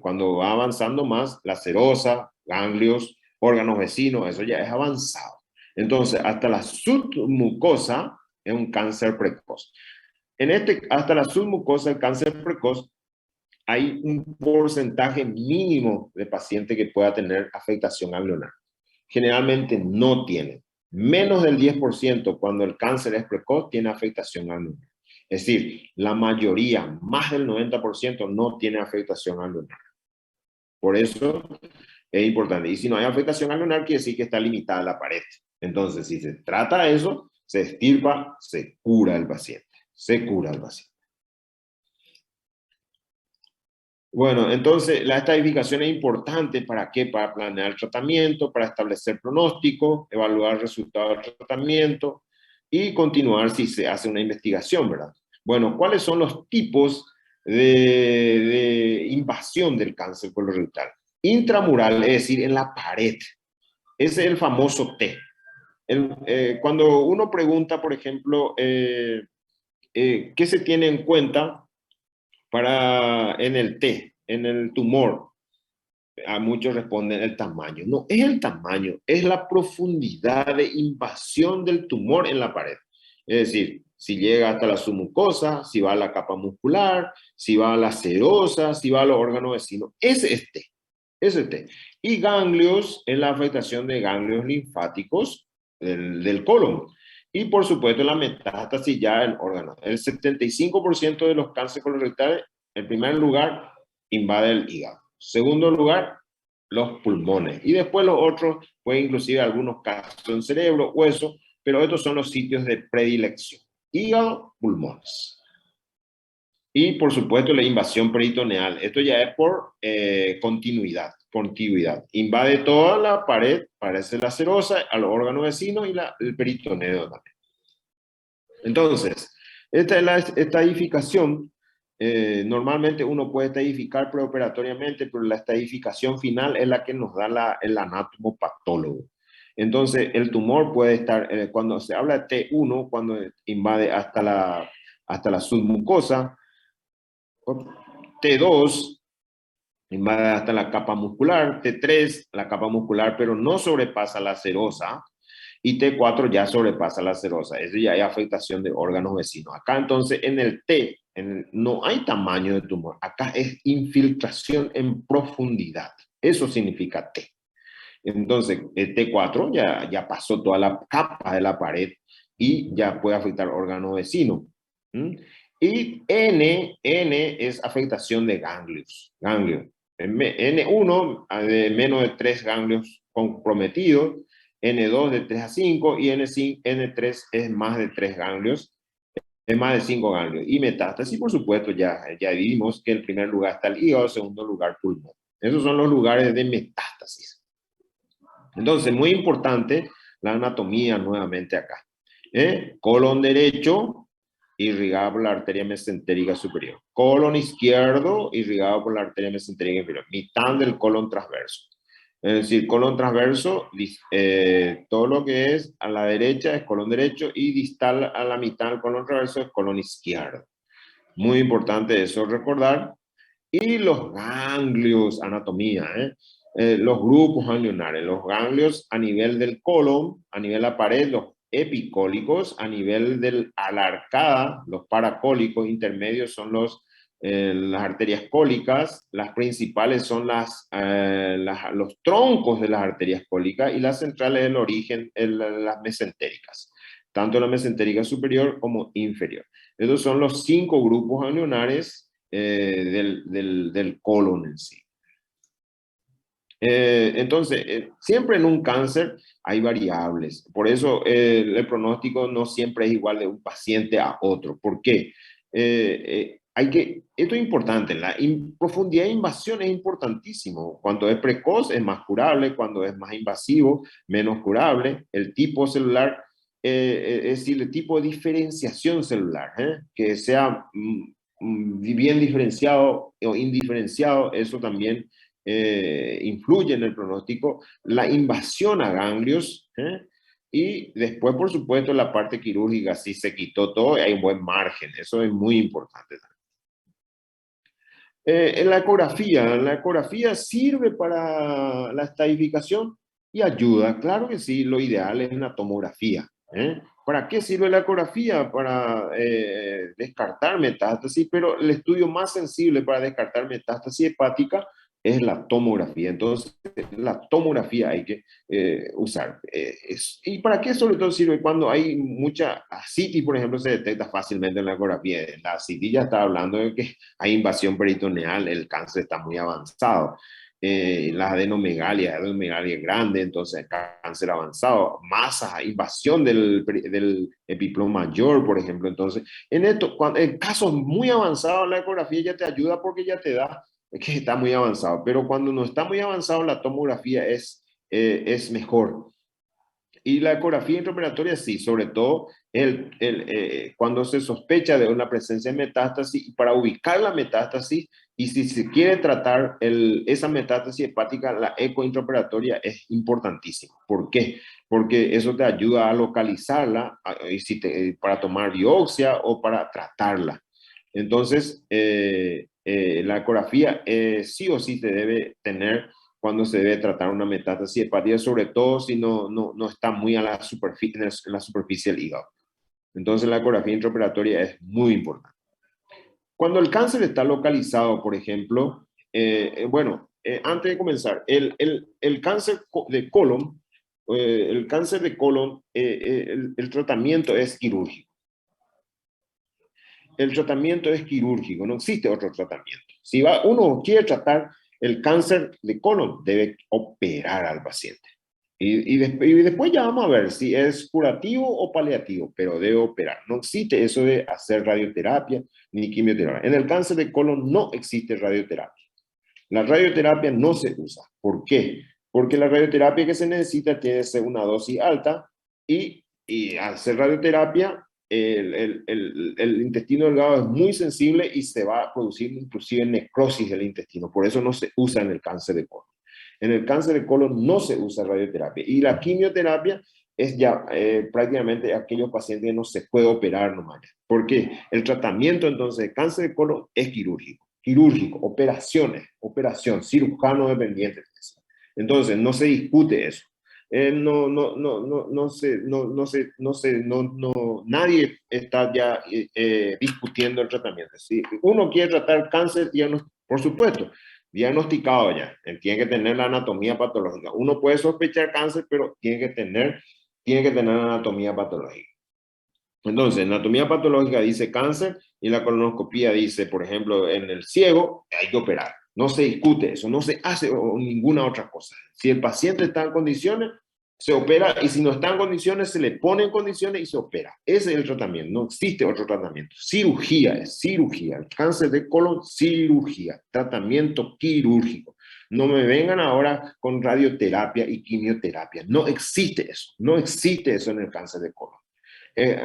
cuando va avanzando más, la serosa, ganglios, órganos vecinos, eso ya es avanzado. Entonces, hasta la submucosa es un cáncer precoz. Hasta la submucosa, el cáncer precoz, hay un porcentaje mínimo de pacientes que pueda tener afectación ganglionar. Generalmente no tiene. Menos del 10% cuando el cáncer es precoz tiene afectación ganglionar. Es decir, la mayoría, más del 90% no tiene afectación ganglionar. Por eso es importante. Y si no hay afectación ganglionar, quiere decir que está limitada la pared. Entonces, si se trata de eso, se extirpa, se cura el paciente. Bueno, entonces la estadificación es importante. ¿Para qué? Para planear el tratamiento, para establecer pronóstico, evaluar resultados del tratamiento y continuar si se hace una investigación, ¿verdad? Bueno, ¿cuáles son los tipos de invasión del cáncer colorectal? Intramural, es decir, en la pared. Ese es el famoso T. Cuando uno pregunta, por ejemplo, ¿qué se tiene en cuenta en el T, en el tumor? A muchos responden el tamaño. No es el tamaño, es la profundidad de invasión del tumor en la pared. Es decir, si llega hasta la submucosa, si va a la capa muscular, si va a la serosa, si va a los órganos vecinos. Ese es T. Ese es T. Y ganglios es la afectación de ganglios linfáticos del colon. Y por supuesto la metástasis ya en órganos. El 75% de los cánceres colorectales, en primer lugar, invade el hígado. Segundo lugar, los pulmones. Y después los otros, pues inclusive algunos casos en cerebro, hueso, pero estos son los sitios de predilección. Hígado, pulmones. Y por supuesto la invasión peritoneal. Esto ya es por continuidad. Invade toda la pared, parece la serosa, a los órganos vecinos y el peritoneo también. Entonces, esta es la estadificación. Normalmente uno puede estadificar preoperatoriamente, pero la estadificación final es la que nos da el anatomopatólogo. Entonces, el tumor puede estar, cuando se habla de T1, cuando invade hasta la submucosa, T2 invade hasta la capa muscular, T3 la capa muscular, pero no sobrepasa la serosa, y T4 ya sobrepasa la serosa. Eso ya hay afectación de órganos vecinos. Acá entonces en el T no hay tamaño de tumor. Acá es infiltración en profundidad. Eso significa T. Entonces el T4 ya pasó toda la capa de la pared y ya puede afectar órganos vecinos. Y N es afectación de ganglios. N1 de menos de 3 ganglios comprometidos, N2 de 3 a 5 y N3 es más de 3 ganglios, es más de 5 ganglios. Y metástasis, por supuesto, ya vimos que en primer lugar está el hígado, en segundo lugar pulmón. Esos son los lugares de metástasis. Entonces, muy importante la anatomía nuevamente acá. Colon derecho, irrigado por la arteria mesentérica superior. Colon izquierdo, irrigado por la arteria mesentérica inferior. Mitad del colon transverso. Es decir, colon transverso, todo lo que es a la derecha es colon derecho y distal a la mitad del colon transverso es colon izquierdo. Muy importante eso recordar. Y los ganglios, anatomía, los grupos ganglionares, los ganglios a nivel del colon, a nivel de la pared, los epicólicos, a nivel de la arcada, los paracólicos, intermedios son las arterias cólicas, las principales son los troncos de las arterias cólicas y las centrales del origen, las mesentéricas, tanto la mesentérica superior como inferior. Esos son los 5 grupos ganglionares del colon en sí. Entonces, siempre en un cáncer hay variables. Por eso el pronóstico no siempre es igual de un paciente a otro. ¿Por qué? Esto es importante, la profundidad de invasión es importantísimo. Cuando es precoz es más curable, cuando es más invasivo, menos curable. El tipo celular, es decir, el tipo de diferenciación celular, que sea bien diferenciado o indiferenciado, eso también influye en el pronóstico. La invasión a ganglios, y después, por supuesto, la parte quirúrgica, si se quitó todo, hay un buen margen, eso es muy importante. En la ecografía sirve para la estadificación y ayuda, claro que sí, lo ideal es una tomografía. ¿Para qué sirve la ecografía? Para descartar metástasis, pero el estudio más sensible para descartar metástasis hepática es la tomografía. Entonces, la tomografía hay que usar. ¿Y para qué sobre todo sirve? Cuando hay mucha ascitis, por ejemplo, se detecta fácilmente en la ecografía. La ascitis ya está hablando de que hay invasión peritoneal, el cáncer está muy avanzado. La adenomegalia grande, entonces cáncer avanzado, masa, invasión del epiploma mayor, por ejemplo. Entonces, en casos muy avanzados, la ecografía ya te ayuda porque ya te da que está muy avanzado, pero cuando no está muy avanzado, la tomografía es mejor. Y la ecografía intraoperatoria sí, sobre todo cuando se sospecha de una presencia de metástasis, y para ubicar la metástasis, y si se quiere tratar esa metástasis hepática, la eco intraoperatoria es importantísima. ¿Por qué? Porque eso te ayuda a localizarla para tomar biopsia o para tratarla. Entonces, la ecografía sí o sí se debe tener cuando se debe tratar una metástasis hepática, sobre todo si no está muy en la superficie del hígado. Entonces la ecografía intraoperatoria es muy importante. Cuando el cáncer está localizado, por ejemplo, antes de comenzar, el cáncer de colon, el tratamiento es quirúrgico. El tratamiento es quirúrgico, no existe otro tratamiento. Si uno quiere tratar el cáncer de colon, debe operar al paciente. Y después ya vamos a ver si es curativo o paliativo, pero debe operar. No existe eso de hacer radioterapia ni quimioterapia. En el cáncer de colon no existe radioterapia. La radioterapia no se usa. ¿Por qué? Porque la radioterapia que se necesita tiene que ser una dosis alta y al hacer radioterapia el intestino delgado es muy sensible y se va a producir inclusive necrosis del intestino. Por eso no se usa en el cáncer de colon. En el cáncer de colon no se usa radioterapia. Y la quimioterapia es ya prácticamente aquellos pacientes que no se puede operar nomás. Porque el tratamiento entonces de cáncer de colon es quirúrgico. Quirúrgico, operación, cirujano dependiente. Entonces no se discute eso. Nadie está ya discutiendo el tratamiento. Si uno quiere tratar cáncer, por supuesto, diagnosticado ya, tiene que tener la anatomía patológica. Uno puede sospechar cáncer, pero tiene que tener anatomía patológica. Entonces, anatomía patológica dice cáncer y la colonoscopía dice, por ejemplo, en el ciego hay que operar. No se discute eso, no se hace ninguna otra cosa. Si el paciente está en condiciones, se opera, y si no está en condiciones, se le pone en condiciones y se opera. Ese es el tratamiento, no existe otro tratamiento. Cirugía es cirugía, el cáncer de colon, cirugía, tratamiento quirúrgico. No me vengan ahora con radioterapia y quimioterapia, no existe eso en el cáncer de colon.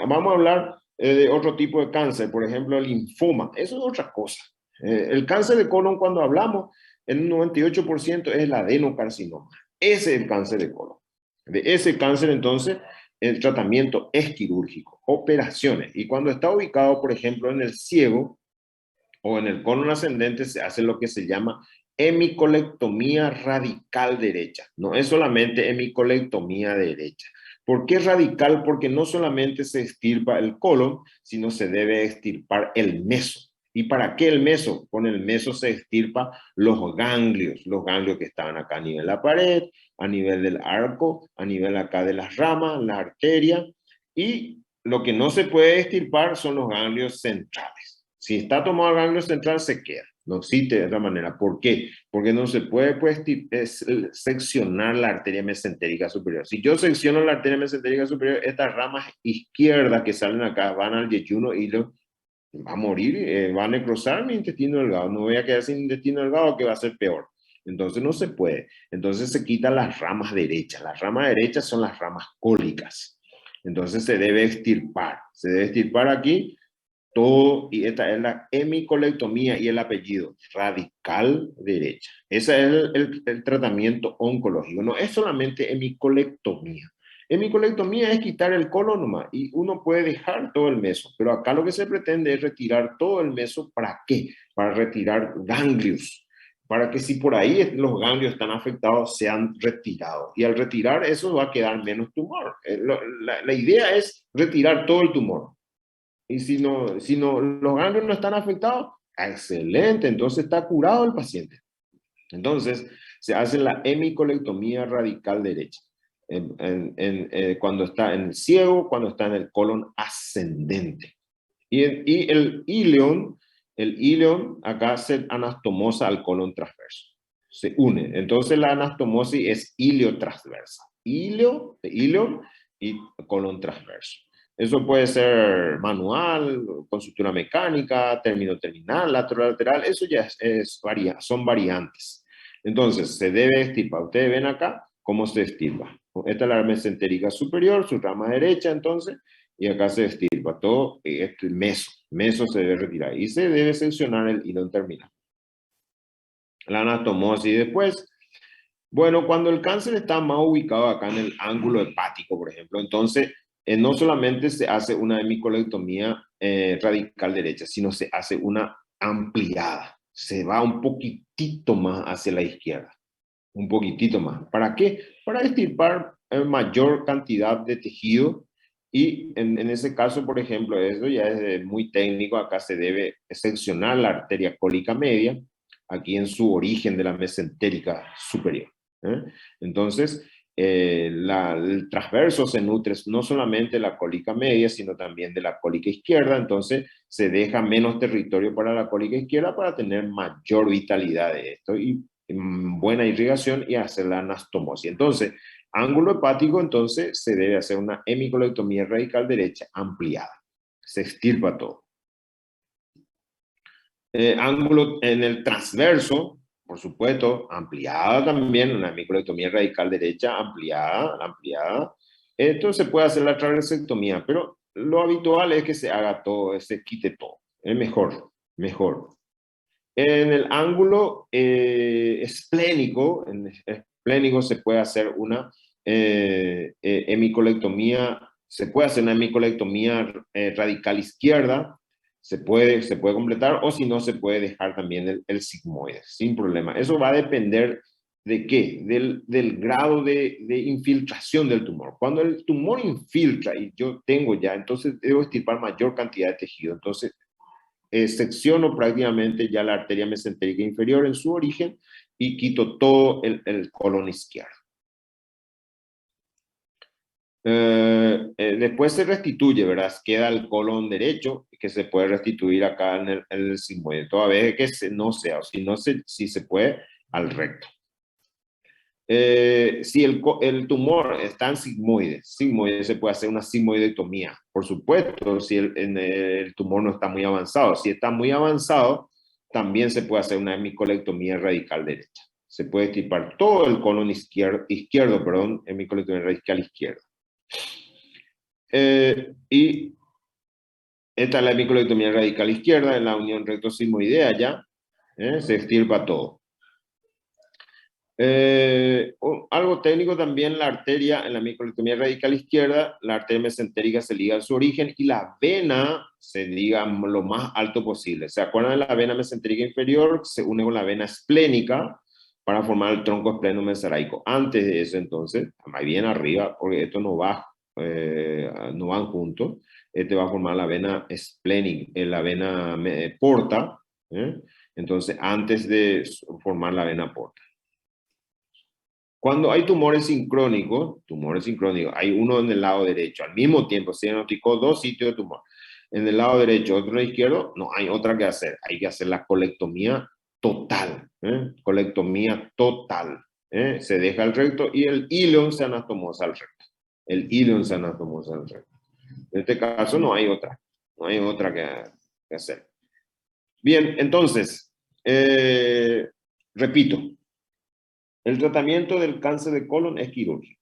Vamos a hablar de otro tipo de cáncer, por ejemplo, el linfoma, eso es otra cosa. El cáncer de colon, cuando hablamos, en un 98% es el adenocarcinoma. Ese es el cáncer de colon. De ese cáncer, entonces, el tratamiento es quirúrgico, operaciones. Y cuando está ubicado, por ejemplo, en el ciego o en el colon ascendente, se hace lo que se llama hemicolectomía radical derecha. No es solamente hemicolectomía derecha. ¿Por qué radical? Porque no solamente se extirpa el colon, sino se debe extirpar el meso. ¿Y para qué el meso? Con el meso se extirpa los ganglios que estaban acá a nivel de la pared, a nivel del arco, a nivel acá de las ramas, la arteria, y lo que no se puede extirpar son los ganglios centrales. Si está tomado el ganglio central, se queda. No existe de otra manera. ¿Por qué? Porque no se puede seccionar la arteria mesentérica superior. Si yo secciono la arteria mesentérica superior, estas ramas izquierdas que salen acá van al yeyuno y va a morir, va a necrosar mi intestino delgado. No voy a quedar sin intestino delgado, que va a ser peor. Entonces no se puede. Entonces se quitan las ramas derechas. Las ramas derechas son las ramas cólicas. Entonces se debe extirpar. Se debe extirpar aquí todo, y esta es la hemicolectomía y el apellido, radical derecha. Ese es el tratamiento oncológico. No es solamente hemicolectomía. Hemicolectomía es quitar el colon nomás y uno puede dejar todo el meso, pero acá lo que se pretende es retirar todo el meso. ¿Para qué? Para retirar ganglios, para que si por ahí los ganglios están afectados sean retirados, y al retirar eso va a quedar menos tumor. La idea es retirar todo el tumor. Y si no, los ganglios no están afectados, excelente, entonces está curado el paciente. Entonces, se hace la hemicolectomía radical derecha. Cuando está en el ciego, cuando está en el colon ascendente. Y el ileón acá se anastomosa al colon transverso. Se une. Entonces la anastomosis es iliotransversa. Ileón y colon transverso. Eso puede ser manual, con sutura mecánica, término terminal, lateral, eso ya son variantes. Entonces, se debe extirpar. Ustedes ven acá cómo se extirpa. Esta es la mesentérica superior, su rama derecha, entonces, y acá se extirpa todo, el meso se debe retirar. Y se debe seccionar el hilo terminal. La anastomosis después. Bueno, cuando el cáncer está más ubicado acá en el ángulo hepático, por ejemplo, entonces no solamente se hace una hemicolectomía radical derecha, sino se hace una ampliada. Se va un poquitito más hacia la izquierda. Un poquitito más. ¿Para qué? Para extirpar mayor cantidad de tejido Y en ese caso, por ejemplo, eso ya es muy técnico, acá se debe seccionar la arteria cólica media, aquí en su origen de la mesentérica superior. ¿Eh? Entonces, el transverso se nutre no solamente de la cólica media, sino también de la cólica izquierda, entonces se deja menos territorio para la cólica izquierda para tener mayor vitalidad de esto y buena irrigación y hacer la anastomosis. Entonces, ángulo hepático, entonces se debe hacer una hemicolectomía radical derecha ampliada. Se extirpa todo. Ángulo en el transverso, por supuesto, ampliada también, una hemicolectomía radical derecha ampliada. Esto se puede hacer la transversectomía, pero lo habitual es que se haga todo, se quite todo. Es mejor. En el ángulo esplénico, se puede hacer una hemicolectomía, se puede hacer una hemicolectomía radical izquierda, se puede completar, o si no, se puede dejar también el sigmoide, sin problema. Eso va a depender de qué, del grado de infiltración del tumor. Cuando el tumor infiltra y yo tengo ya, entonces debo extirpar mayor cantidad de tejido. Entonces, secciono prácticamente ya la arteria mesentérica inferior en su origen y quito todo el colon izquierdo. Después se restituye, ¿verdad? Queda el colon derecho, que se puede restituir acá en el sigmoide, toda vez que no sea, o si se puede, al recto. Si el tumor está en sigmoide, se puede hacer una sigmoidectomía, por supuesto, si el tumor no está muy avanzado. Si está muy avanzado, también se puede hacer una hemicolectomía radical derecha. Se puede extirpar todo el colon izquierdo, hemicolectomía radical izquierda. Y esta es la hemicolectomía radical izquierda, en la unión recto-sigmoidea ya, se extirpa todo. Algo técnico también, la arteria en la hemicolectomía radical izquierda, la arteria mesentérica se liga a su origen y la vena se liga lo más alto posible. ¿Se acuerdan de la vena mesentérica inferior? Se une con la vena esplénica para formar el tronco esplenomesenterico. Antes de eso, entonces, más bien arriba, porque esto no van juntos, este va a formar la vena esplénica, la vena porta, entonces antes de formar la vena porta. Cuando hay tumores sincrónicos, hay uno en el lado derecho, al mismo tiempo se diagnosticó dos sitios de tumor. En el lado derecho, otro en el izquierdo, no hay otra que hacer. Hay que hacer la colectomía total. Colectomía total. Se deja el recto y el íleon se anastomosa al recto. En este caso no hay otra. No hay otra que hacer. Bien, entonces, repito. El tratamiento del cáncer de colon es quirúrgico.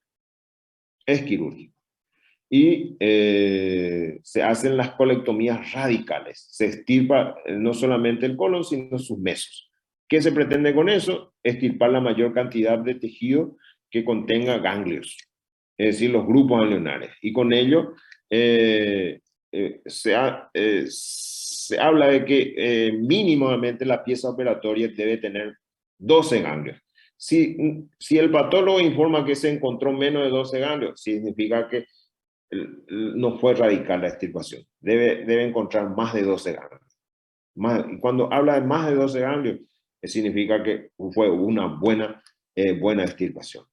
Y se hacen las colectomías radicales. Se extirpa no solamente el colon, sino sus mesos. ¿Qué se pretende con eso? Extirpar la mayor cantidad de tejido que contenga ganglios, es decir, los grupos ganglionares. Y con ello se habla de que mínimamente la pieza operatoria debe tener 12 ganglios. Si el patólogo informa que se encontró menos de 12 ganglios, significa que no fue radical la extirpación. Debe encontrar más de 12 ganglios. Y cuando habla de más de 12 ganglios, significa que fue una buena extirpación.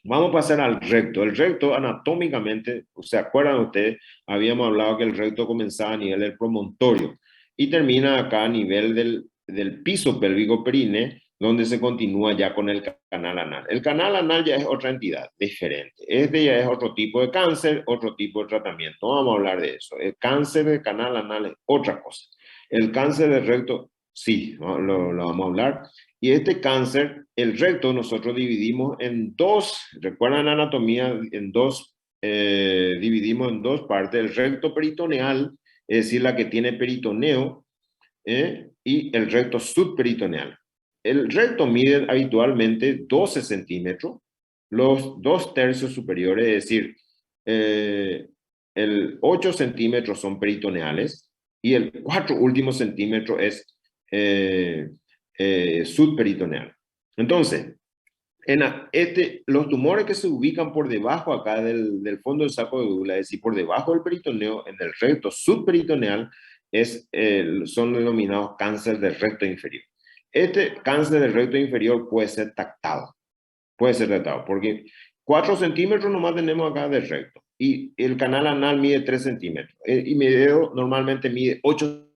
Vamos a pasar al recto. El recto anatómicamente, ¿se acuerdan ustedes? Habíamos hablado que el recto comenzaba a nivel del promontorio y termina acá a nivel del piso pélvico perine, donde se continúa ya con el canal anal. El canal anal ya es otra entidad diferente. Este ya es otro tipo de cáncer, otro tipo de tratamiento. No vamos a hablar de eso. El cáncer de canal anal es otra cosa. El cáncer del recto, sí, lo vamos a hablar. Y este cáncer, el recto, nosotros dividimos en dos, recuerdan la anatomía, dividimos en dos partes. El recto peritoneal, es decir, la que tiene peritoneo, y el recto subperitoneal. El recto mide habitualmente 12 centímetros, los 2/3 superiores, es decir, el 8 centímetros son peritoneales y el 4 últimos centímetros es subperitoneal. Entonces, Los tumores que se ubican por debajo acá del fondo del saco de Douglas, es decir, por debajo del peritoneo, en el recto subperitoneal, son denominados cáncer del recto inferior. Este cáncer del recto inferior puede ser tratado, porque 4 centímetros nomás tenemos acá del recto, y el canal anal mide 3 centímetros, y mi dedo normalmente mide 8.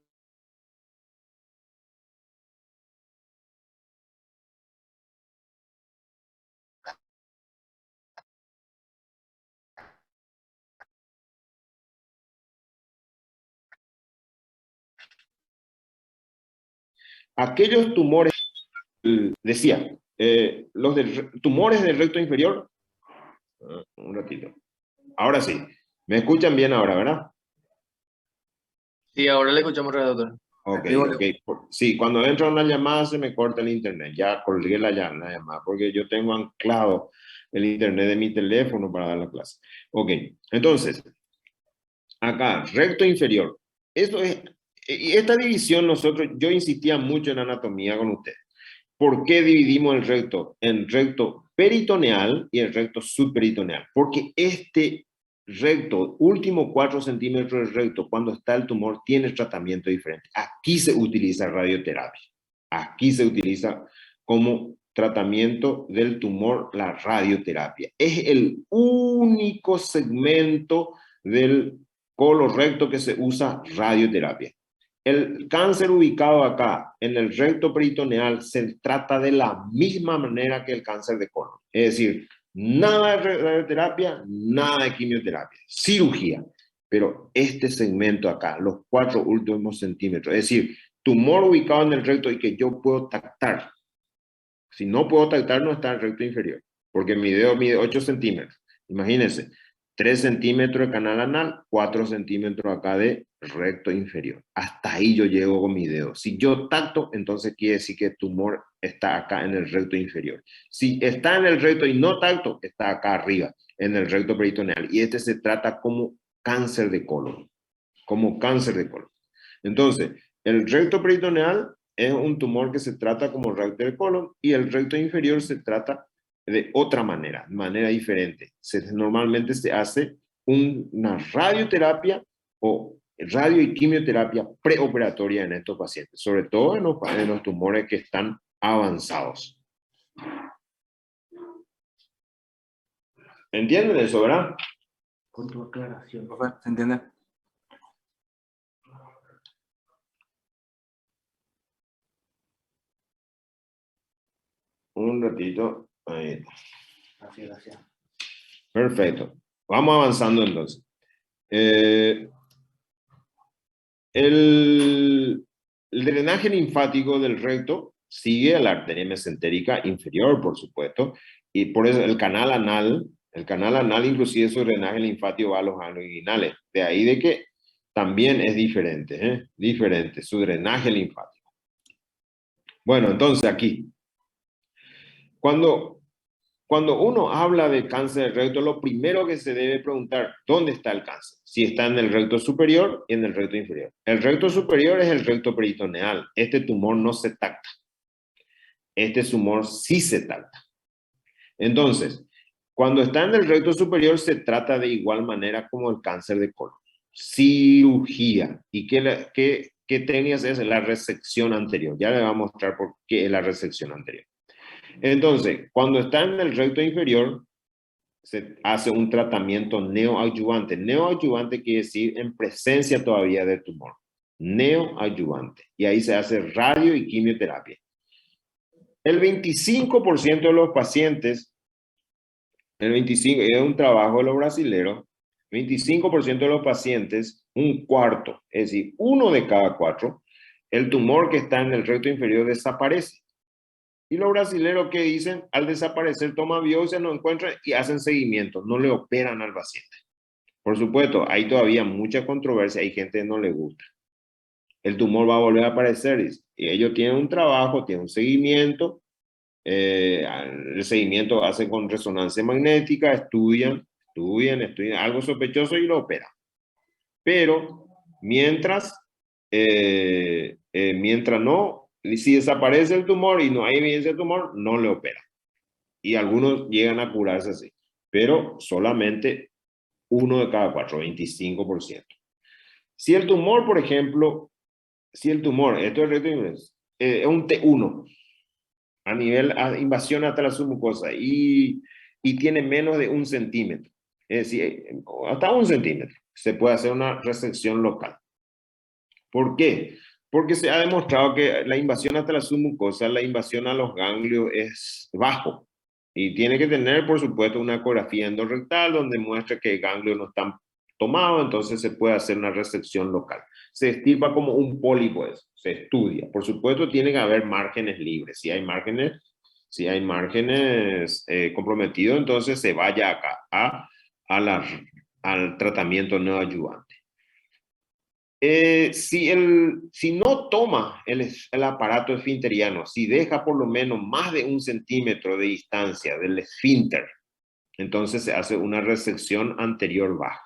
Aquellos tumores, decía, tumores del recto inferior, un ratito. Ahora sí, me escuchan bien ahora, ¿verdad? Sí, ahora le escuchamos, doctor. Ok, Digo, ok. Sí, cuando entra una llamada se me corta el internet. Ya colgué la llamada, porque yo tengo anclado el internet de mi teléfono para dar la clase. Ok, entonces, acá, recto inferior. Y esta división yo insistía mucho en anatomía con ustedes. ¿Por qué dividimos el recto en recto peritoneal y el recto subperitoneal? Porque este recto, último 4 centímetros del recto, cuando está el tumor, tiene tratamiento diferente. Aquí se utiliza radioterapia. Aquí se utiliza como tratamiento del tumor la radioterapia. Es el único segmento del colon recto que se usa radioterapia. El cáncer ubicado acá en el recto peritoneal se trata de la misma manera que el cáncer de colon. Es decir, nada de radioterapia, nada de quimioterapia, cirugía. Pero este segmento acá, los 4 últimos centímetros, es decir, tumor ubicado en el recto y que yo puedo tactar. Si no puedo tactar, no está en el recto inferior, porque mi dedo mide 8 centímetros. Imagínense, 3 centímetros de canal anal, 4 centímetros acá de recto inferior. Hasta ahí yo llego con mi dedo. Si yo tacto, entonces quiere decir que el tumor está acá en el recto inferior. Si está en el recto y no tacto, está acá arriba, en el recto peritoneal. Y este se trata como cáncer de colon. Como cáncer de colon. Entonces, el recto peritoneal es un tumor que se trata como recto de colon y el recto inferior se trata de otra manera diferente. Normalmente se hace una radioterapia o radio y quimioterapia preoperatoria en estos pacientes, sobre todo en los tumores que están avanzados. ¿Entienden eso, verdad? con tu aclaración. ¿Se entiende? Un ratito. Ahí. Gracias. Perfecto. Vamos avanzando entonces. El drenaje linfático del recto sigue a la arteria mesentérica inferior, por supuesto, y por eso el canal anal inclusive su drenaje linfático va a los ganglios inguinales. De ahí de que también es diferente, diferente su drenaje linfático. Bueno, entonces aquí, cuando uno habla de cáncer del recto, lo primero que se debe preguntar, ¿dónde está el cáncer? Si está en el recto superior y en el recto inferior. El recto superior es el recto peritoneal. Este tumor no se tacta. Este tumor sí se tacta. Entonces, cuando está en el recto superior, se trata de igual manera como el cáncer de colon. Cirugía. ¿Y qué técnicas es? La resección anterior. Ya le voy a mostrar por qué es la resección anterior. Entonces, cuando está en el recto inferior, se hace un tratamiento neoadyuvante. Neoadyuvante quiere decir en presencia todavía del tumor. Neoadyuvante. Y ahí se hace radio y quimioterapia. El 25% de los pacientes, es un trabajo de los brasileros, 25% de los pacientes, un cuarto, es decir, 1 de cada 4, el tumor que está en el recto inferior desaparece. Y los brasileños que dicen, al desaparecer, toman biopsia, no encuentran y hacen seguimiento, no le operan al paciente. Por supuesto, hay todavía mucha controversia, hay gente que no le gusta. El tumor va a volver a aparecer, y ellos tienen un trabajo, tienen un seguimiento, el seguimiento hace con resonancia magnética, estudian algo sospechoso y lo operan. Pero mientras no, si desaparece el tumor y no hay evidencia de tumor, no le opera. y algunos llegan a curarse así, pero solamente 1 de cada 4, 25%. Si el tumor, por ejemplo, si el tumor, esto es recto inglés, es un T1 a nivel invasión hasta la submucosa y tiene menos de 1 centímetro, es decir, hasta 1 centímetro, se puede hacer una resección local. ¿Por qué? Porque se ha demostrado que la invasión hasta la submucosa, la invasión a los ganglios es bajo y tiene que tener, por supuesto, una ecografía endorrectal donde muestra que el ganglio no está tomado, entonces se puede hacer una resección local. Se estirpa como un pólipo, eso, se estudia. Por supuesto, tiene que haber márgenes libres. Si hay márgenes comprometidos, entonces se vaya acá al tratamiento neoadyuvante. Si no toma el aparato esfinteriano, si deja por lo menos más de 1 centímetro de distancia del esfínter, entonces se hace una resección anterior baja.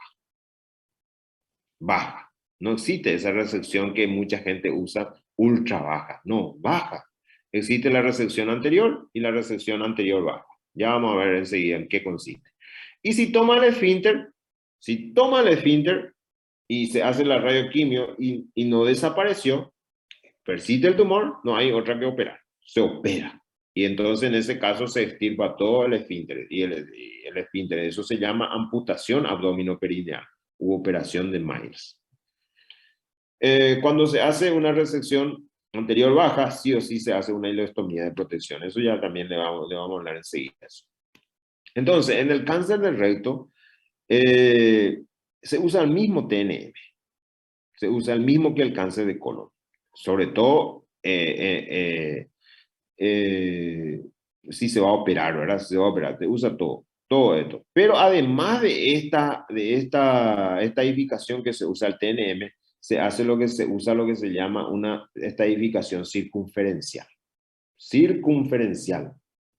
Baja. No existe esa resección que mucha gente usa ultra baja. No, baja. Existe la resección anterior y la resección anterior baja. Ya vamos a ver enseguida en qué consiste. Y si toma el esfínter y se hace la radioquimio y no desapareció, persiste el tumor, no hay otra que operar. Se opera. Y entonces en ese caso se extirpa todo el esfínter. Y el esfínter, eso se llama amputación abdominoperineal u operación de Myers. Cuando se hace una resección anterior baja, sí o sí se hace una ileostomía de protección. Eso ya también le vamos a hablar enseguida. Entonces, en el cáncer del recto, se usa el mismo TNM. Se usa el mismo que el cáncer de colon. Sobre todo, si se va a operar, ¿verdad? Si se va a operar, se usa todo esto. Pero además de esta estadificación que se usa el TNM, se usa lo que se llama una estadificación circunferencial. Circunferencial.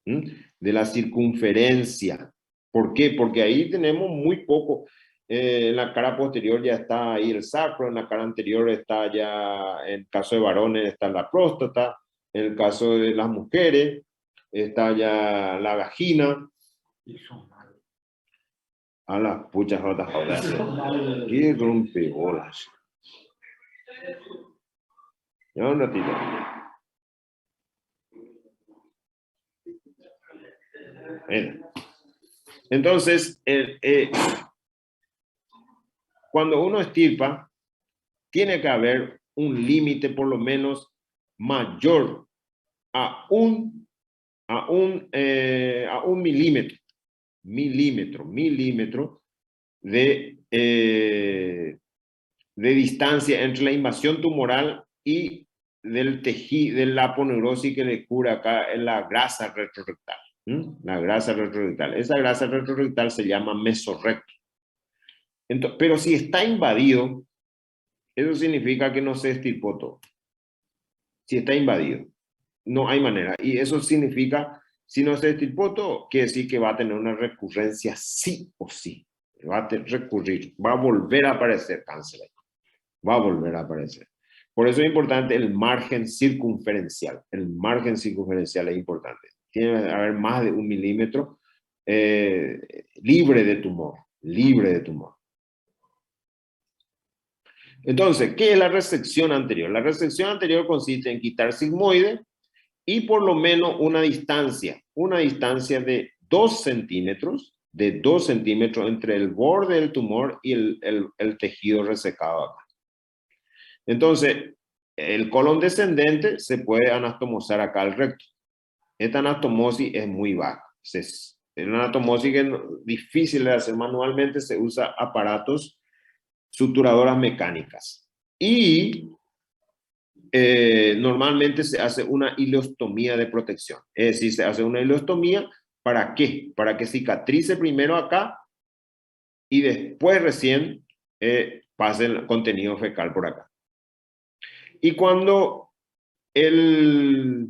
De la circunferencia. ¿Por qué? Porque ahí tenemos muy poco. En la cara posterior ya está ahí el sacro, en la cara anterior está ya, en el caso de varones está la próstata, en el caso de las mujeres está ya la vagina. A las puchas rotas jodas. Y rompebolas. Ya un ratito. Entonces, cuando uno estirpa, tiene que haber un límite por lo menos mayor a un milímetro de distancia entre la invasión tumoral y del tejido, de la aponeurosis que le cura acá en la grasa retrorectal. La grasa retrorectal. Esa grasa retrorectal se llama mesorrecto. Entonces, pero si está invadido, eso significa que no se estirpó todo. Si está invadido, no hay manera. Y eso significa, si no se estirpó todo, quiere decir que va a tener una recurrencia sí o sí. Va a recurrir, va a volver a aparecer cáncer. Va a volver a aparecer. Por eso es importante el margen circunferencial. El margen circunferencial es importante. Tiene que haber más de 1 milímetro libre de tumor. Libre de tumor. Entonces, ¿qué es la resección anterior? La resección anterior consiste en quitar sigmoide y por lo menos una distancia de 2 centímetros, entre el borde del tumor y el tejido resecado acá. Entonces, el colon descendente se puede anastomosar acá al recto. Esta anastomosis es muy baja. Es una anastomosis que es difícil de hacer manualmente, se usa aparatos suturadoras mecánicas. Y normalmente se hace una ileostomía de protección. Es decir, se hace una ileostomía, ¿para qué? Para que cicatrice primero acá y después recién pase el contenido fecal por acá. Y cuando el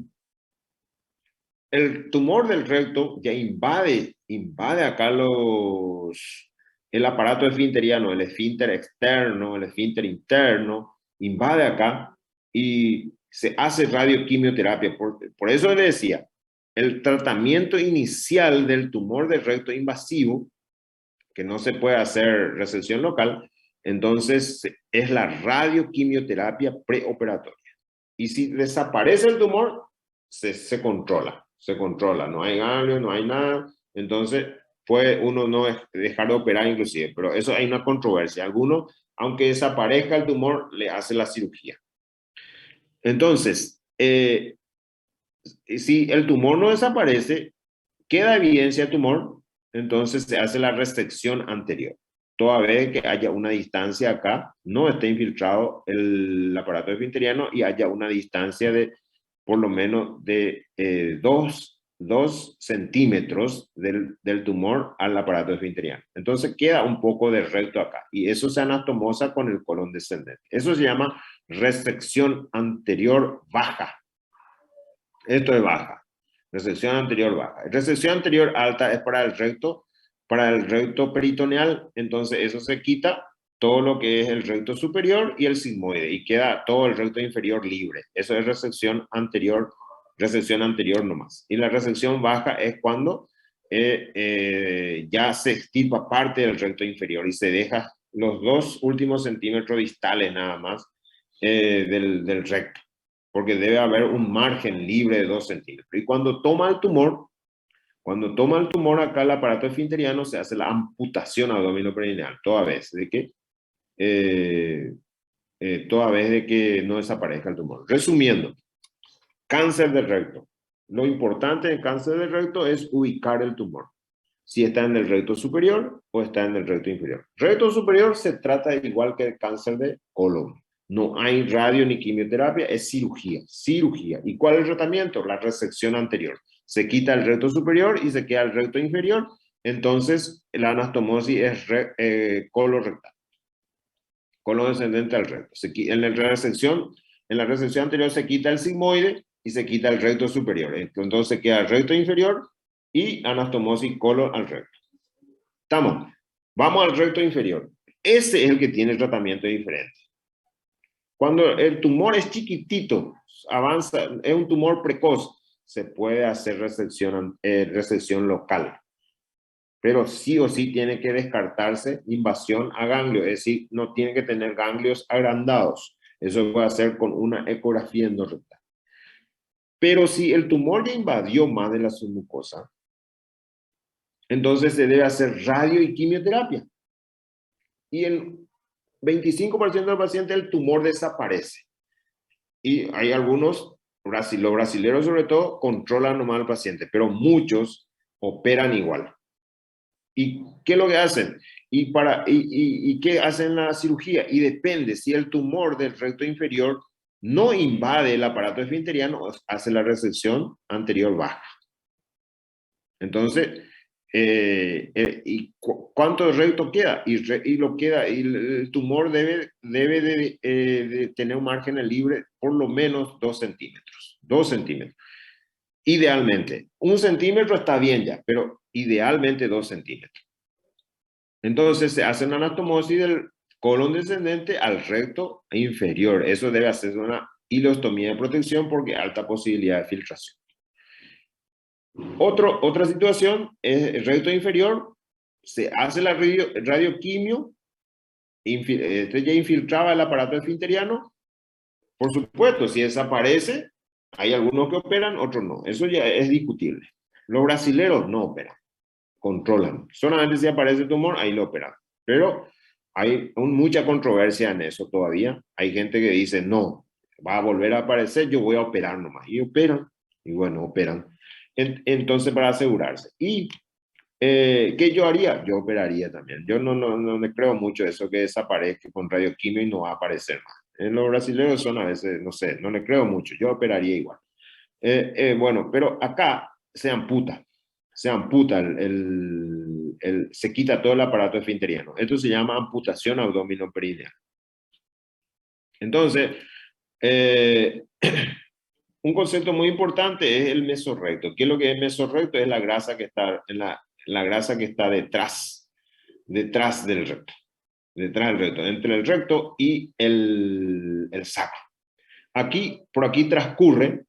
tumor del recto ya invade acá el aparato esfinteriano, el esfínter externo, el esfínter interno, invade acá y se hace radioquimioterapia. Por eso le decía, el tratamiento inicial del tumor del recto invasivo, que no se puede hacer resección local, entonces es la radioquimioterapia preoperatoria. Y si desaparece el tumor, se controla, no hay ganglio, no hay nada, entonces puede uno no dejar de operar inclusive, pero eso hay una controversia. Algunos, aunque desaparezca el tumor, le hace la cirugía. Entonces, si el tumor no desaparece, queda evidencia del tumor, entonces se hace la resección anterior. Toda vez que haya una distancia acá, no esté infiltrado el aparato esfinteriano y haya una distancia de por lo menos de 2 centímetros del tumor al aparato esfinteriano. Entonces queda un poco de recto acá y eso se anastomosa con el colon descendente. Eso se llama resección anterior baja. Esto es baja. Resección anterior baja. Resección anterior alta es para el recto peritoneal, entonces eso se quita todo lo que es el recto superior y el sigmoide y queda todo el recto inferior libre. Eso es resección anterior nomás. Y la resección baja es cuando ya se extirpa parte del recto inferior y se deja los 2 últimos centímetros distales nada más del recto, porque debe haber un margen libre de 2 centímetros. Y cuando toma el tumor acá el aparato esfinteriano, se hace la amputación abdominoperineal, toda vez de que no desaparezca el tumor. Resumiendo, cáncer del recto. Lo importante del cáncer del recto es ubicar el tumor. Si está en el recto superior o está en el recto inferior. Recto superior se trata igual que el cáncer de colon. No hay radio ni quimioterapia, es cirugía. ¿Y cuál es el tratamiento? La resección anterior. Se quita el recto superior y se queda el recto inferior. Entonces, la anastomosis es colorectal. Colon descendente al recto. En la resección anterior se quita el sigmoide y se quita el recto superior. Entonces queda el recto inferior y anastomosis colon al recto. ¿Estamos? Vamos al recto inferior. Ese es el que tiene el tratamiento diferente. Cuando el tumor es chiquitito, avanza, es un tumor precoz, se puede hacer resección local. Pero sí o sí tiene que descartarse invasión a ganglio, es decir, no tiene que tener ganglios agrandados. Eso se puede hacer con una ecografía endorrectal. Pero si el tumor ya invadió más de la submucosa, entonces se debe hacer radio y quimioterapia. Y en 25% del paciente el tumor desaparece. Y hay algunos, los brasileños sobre todo, controlan nomás al paciente, pero muchos operan igual. ¿Y qué es lo que hacen? ¿Y qué hacen la cirugía? Y depende, si el tumor del recto inferior no invade el aparato esfinteriano, hace la resección anterior baja. Entonces, ¿y cuánto recto queda? Y el tumor debe de tener un margen libre por lo menos 2 centímetros. 2 centímetros. Idealmente. 1 centímetro está bien ya, pero idealmente 2 centímetros. Entonces se hace una anastomosis del colon descendente al recto inferior. Eso debe hacerse una hilostomía de protección porque hay alta posibilidad de filtración. Otra situación es el recto inferior. Se hace la radioquimio. Ya infiltraba el aparato esfinteriano. Por supuesto, si desaparece, hay algunos que operan, otros no. Eso ya es discutible. Los brasileros no operan, controlan. Solamente si aparece el tumor, ahí lo operan. Pero hay mucha controversia en eso todavía. Hay gente que dice, no, va a volver a aparecer, yo voy a operar nomás. Y operan, y bueno, operan. Entonces, para asegurarse. ¿Y qué yo haría? Yo operaría también. Yo no me creo mucho eso que desaparezca con radioquimio y no va a aparecer más. En los brasileños son a veces, no sé, no le creo mucho. Yo operaría igual. Bueno, pero acá se amputa. Se quita todo el aparato esfinteriano. Esto se llama amputación abdominoperineal. Entonces, un concepto muy importante es el mesorrecto. ¿Qué es lo que es mesorrecto? Es la grasa que está la grasa que está detrás del recto. Detrás del recto, entre el recto y el sacro. Por aquí transcurre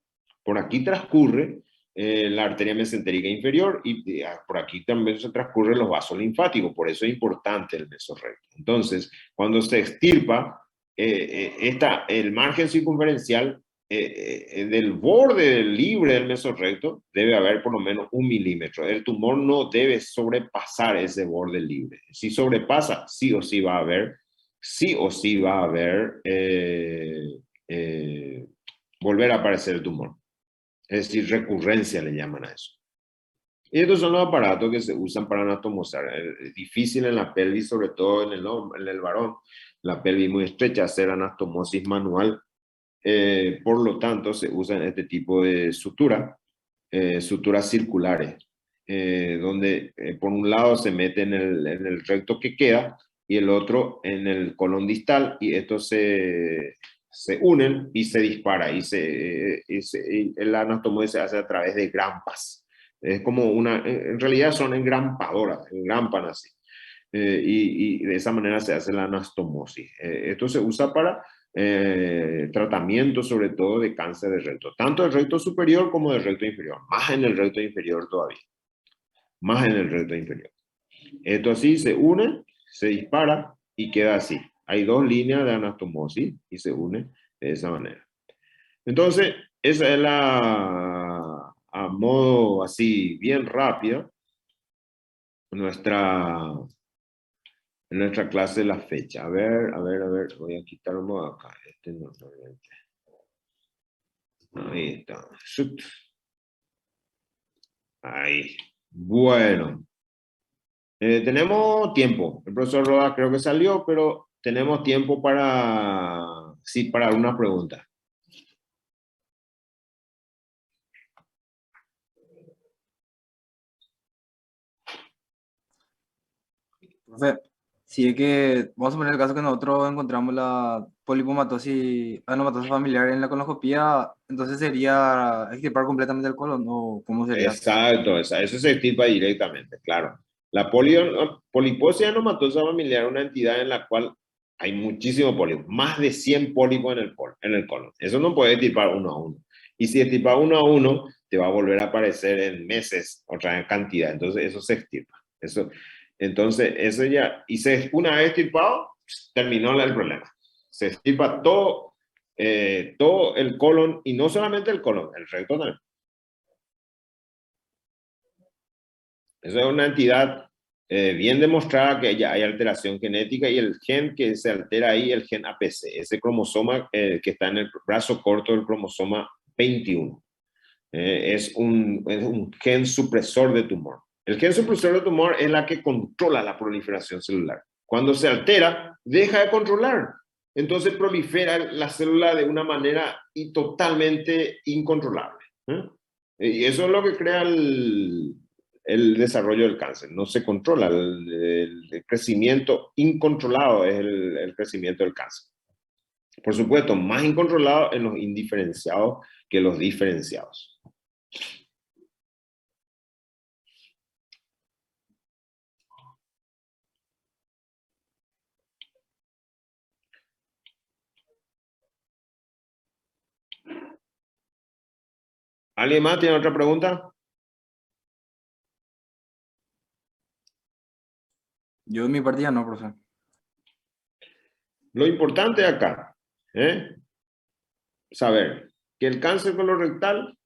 la arteria mesentérica inferior y por aquí también se transcurren los vasos linfáticos, por eso es importante el mesorrecto. Entonces, cuando se extirpa, el margen circunferencial del borde libre del mesorrecto debe haber por lo menos 1 milímetro. El tumor no debe sobrepasar ese borde libre. Si sobrepasa, sí o sí va a haber, volver a aparecer el tumor. Es decir, recurrencia le llaman a eso. Y estos son los aparatos que se usan para anatomizar. Es difícil en la pelvis, sobre todo en el varón. La pelvis muy estrecha, hacer anastomosis manual. Por lo tanto, se usan este tipo de suturas circulares, donde por un lado se mete en el recto que queda y el otro en el colon distal, y estos se unen y se dispara, y la anastomosis se hace a través de grampas. Es como en realidad son engrampadoras, engrampan así. Y de esa manera se hace la anastomosis. Esto se usa para tratamiento sobre todo de cáncer de recto, tanto del recto superior como del recto inferior, más en el recto inferior todavía, más en el recto inferior. Esto así se une, se dispara y queda así. Hay 2 líneas de anastomosis y se une de esa manera. Entonces, esa es a modo así bien rápido, nuestra clase de la fecha. A ver, voy a quitarlo acá. Este no, ahí está. Ahí. Bueno. Tenemos tiempo. El profesor Roda creo que salió, pero tenemos tiempo para algunas preguntas. Profe, si es que, vamos a poner el caso que nosotros encontramos la polipomatosis, adenomatosis familiar en la coloscopía, entonces sería extirpar completamente el colon, ¿o cómo sería? Exacto, eso se extirpa directamente, claro. La poliposis adenomatosa familiar es una entidad en la cual hay muchísimos pólipos, más de 100 pólipos en el colon. Eso no puede extirpar uno a uno. Y si extirpa uno a uno, te va a volver a aparecer en meses otra cantidad. Entonces, eso se extirpa. Entonces, eso ya, una vez extirpado, terminó el problema. Se extirpa todo el colon, y no solamente el colon, el recto también. Eso es una entidad bien demostrada que ya hay alteración genética, y el gen que se altera ahí, el gen APC, ese cromosoma que está en el brazo corto del cromosoma 21. Es un gen supresor de tumor. El gen supresor de tumor es la que controla la proliferación celular. Cuando se altera, deja de controlar. Entonces prolifera la célula de una manera totalmente incontrolable. Y eso es lo que crea el desarrollo del cáncer. No se controla. El crecimiento incontrolado es el crecimiento del cáncer. Por supuesto, más incontrolado en los indiferenciados que los diferenciados. ¿Alguien más tiene otra pregunta? Yo en mi partida no, profesor. Lo importante acá, saber que el cáncer colorectal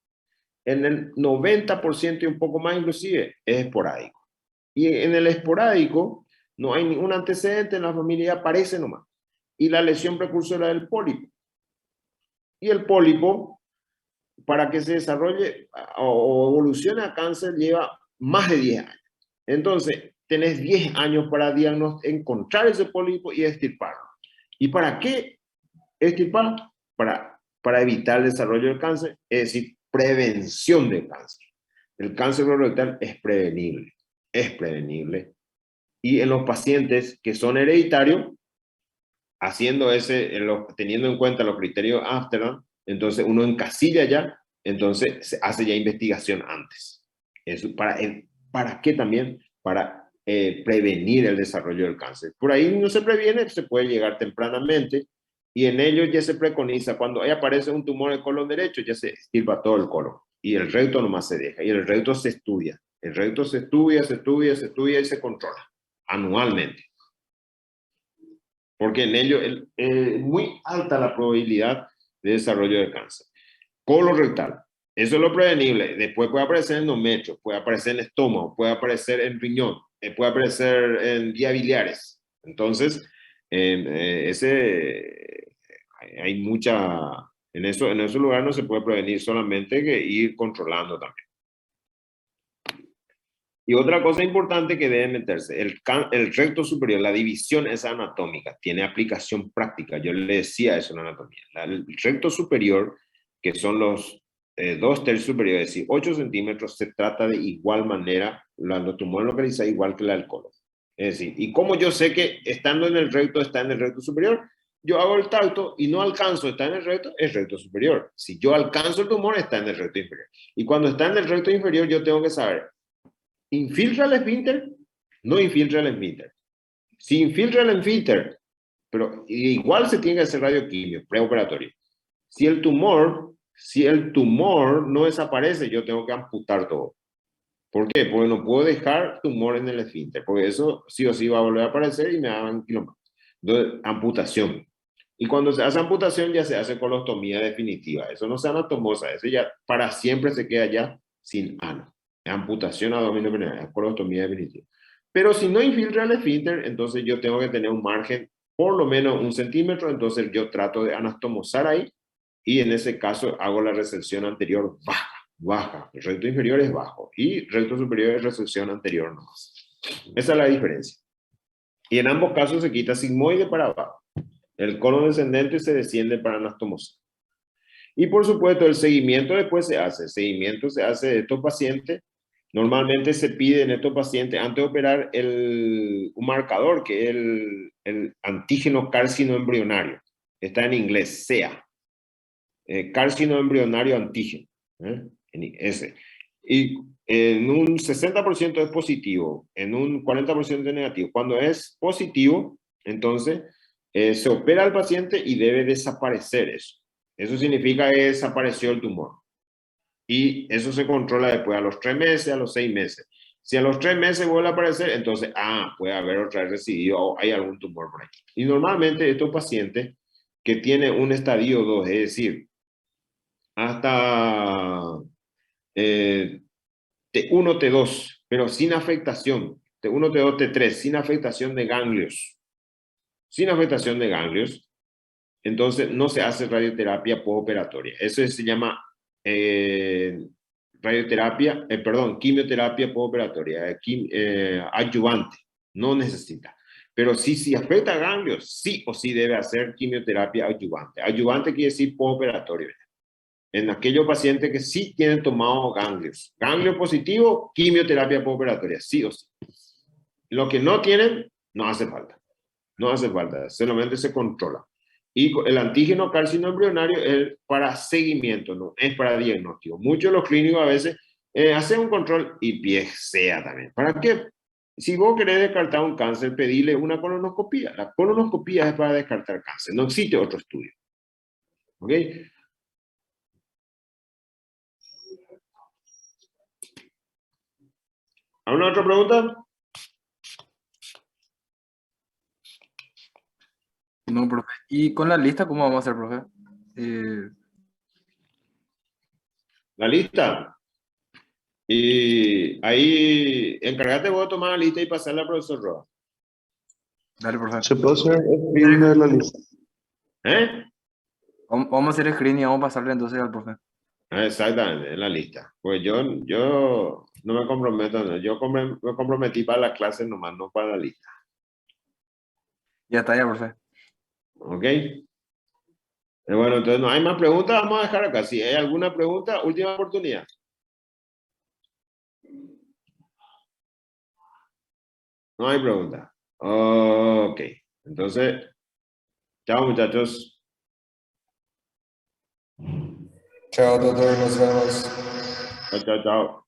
en el 90% y un poco más inclusive es esporádico. Y en el esporádico no hay ningún antecedente en la familia, aparece nomás. Y la lesión precursora del pólipo. Y el pólipo, para que se desarrolle o evolucione a cáncer, lleva más de 10 años. Entonces, tenés 10 años para encontrar ese pólipo y extirparlo. ¿Y para qué extirpar? Para evitar el desarrollo del cáncer, es decir, prevención del cáncer. El cáncer colorectal es prevenible. Es prevenible. Y en los pacientes que son hereditarios, teniendo en cuenta los criterios Amsterdam, entonces uno encasilla ya, entonces se hace ya investigación antes. Eso ¿para qué también? Para prevenir el desarrollo del cáncer. Por ahí no se previene, se puede llegar tempranamente, y en ellos ya se preconiza, cuando ahí aparece un tumor en el colon derecho, ya se extirpa todo el colon. Y el recto nomás se deja. Y el recto se estudia. El recto se estudia, se estudia, se estudia y se controla anualmente. Porque en ello es muy alta la probabilidad de desarrollo de cáncer. Colorectal. Eso es lo prevenible. Después puede aparecer en endometrio, puede aparecer en estómago, puede aparecer en riñón, puede aparecer en vías biliares. Entonces, hay mucha... En ese lugar no se puede prevenir, solamente que ir controlando también. Y otra cosa importante que debe meterse, el recto superior, la división es anatómica, tiene aplicación práctica. Yo le decía eso en anatomía. El recto superior, que son los 2/3 superiores, es decir, 8 centímetros, se trata de igual manera, la tumor localizada igual que la del colon. Es decir, y como yo sé que estando en el recto está en el recto superior, yo hago el tacto y no alcanzo, está en el recto, es recto superior. Si yo alcanzo el tumor, está en el recto inferior. Y cuando está en el recto inferior, yo tengo que saber, ¿infiltra el esfínter? No infiltra el esfínter. Si infiltra el esfínter, pero igual se tiene que hacer radioquimio, preoperatorio. Si el tumor no desaparece, yo tengo que amputar todo. ¿Por qué? Porque no puedo dejar tumor en el esfínter, porque eso sí o sí va a volver a aparecer y me hagan kilómetros. Entonces, amputación. Y cuando se hace amputación ya se hace colostomía definitiva. Eso no es anatomosa, eso ya para siempre se queda ya sin ano. Amputación abdominoperineal, colostomía definitiva. Pero si no infiltra el esfínter, entonces yo tengo que tener un margen por lo menos 1 centímetro, entonces yo trato de anastomosar ahí y en ese caso hago la resección anterior baja. El recto inferior es bajo y recto superior es resección anterior nomás. Esa es la diferencia. Y en ambos casos se quita sigmoide para abajo. El colon descendente se desciende para anastomosar. Y por supuesto el seguimiento después se hace. El seguimiento se hace de estos pacientes. Normalmente se pide en estos pacientes antes de operar un marcador que es el antígeno carcinoembrionario. Está en inglés, CEA. Carcinoembrionario antígeno. Ese. Y en un 60% es positivo, en un 40% es negativo. Cuando es positivo, entonces se opera al paciente y debe desaparecer eso. Eso significa que desapareció el tumor. Y eso se controla después a los 3 meses, a los 6 meses. Si a los 3 meses vuelve a aparecer, entonces, puede haber otra vez recidivo o hay algún tumor por aquí. Y normalmente estos pacientes que tienen un estadio 2, es decir, hasta T1, T2, pero sin afectación, T1, T2, T3, sin afectación de ganglios. Sin afectación de ganglios, entonces no se hace radioterapia postoperatoria. Eso se llama quimioterapia postoperatoria, adyuvante, no necesita. Pero si afecta a ganglios, sí o sí debe hacer quimioterapia adyuvante. Adyuvante quiere decir postoperatorio. En aquellos pacientes que sí tienen tomado ganglios. Ganglio positivo, quimioterapia postoperatoria, sí o sí. Los que no tienen, no hace falta. No hace falta, solamente se controla. Y el antígeno carcinoembrionario es para seguimiento, no es para diagnóstico. Muchos de los clínicos a veces hacen un control y PSA también. ¿Para qué? Si vos querés descartar un cáncer, pedile una colonoscopía. La colonoscopía es para descartar cáncer, no existe otro estudio. ¿Ok? ¿Alguna otra pregunta? No, profe. ¿Y con la lista cómo vamos a hacer, profe? La lista. Y ahí, encárgate vos de tomar la lista y pasarla al profesor Roa. Dale, profe. ¿Se puede hacer screen de la lista? ¿Eh? Vamos a hacer screen y vamos a pasarle entonces al profe. Exactamente, en la lista. Pues yo no me comprometo, no. Me comprometí para la clase nomás, no para la lista. Ya está, ya, profe. ¿Ok? Bueno, entonces no hay más preguntas, vamos a dejar acá. Si hay alguna pregunta, última oportunidad. No hay pregunta. Ok, entonces, chao muchachos. Chao, doctor, nos vemos. Chao, chao, chao.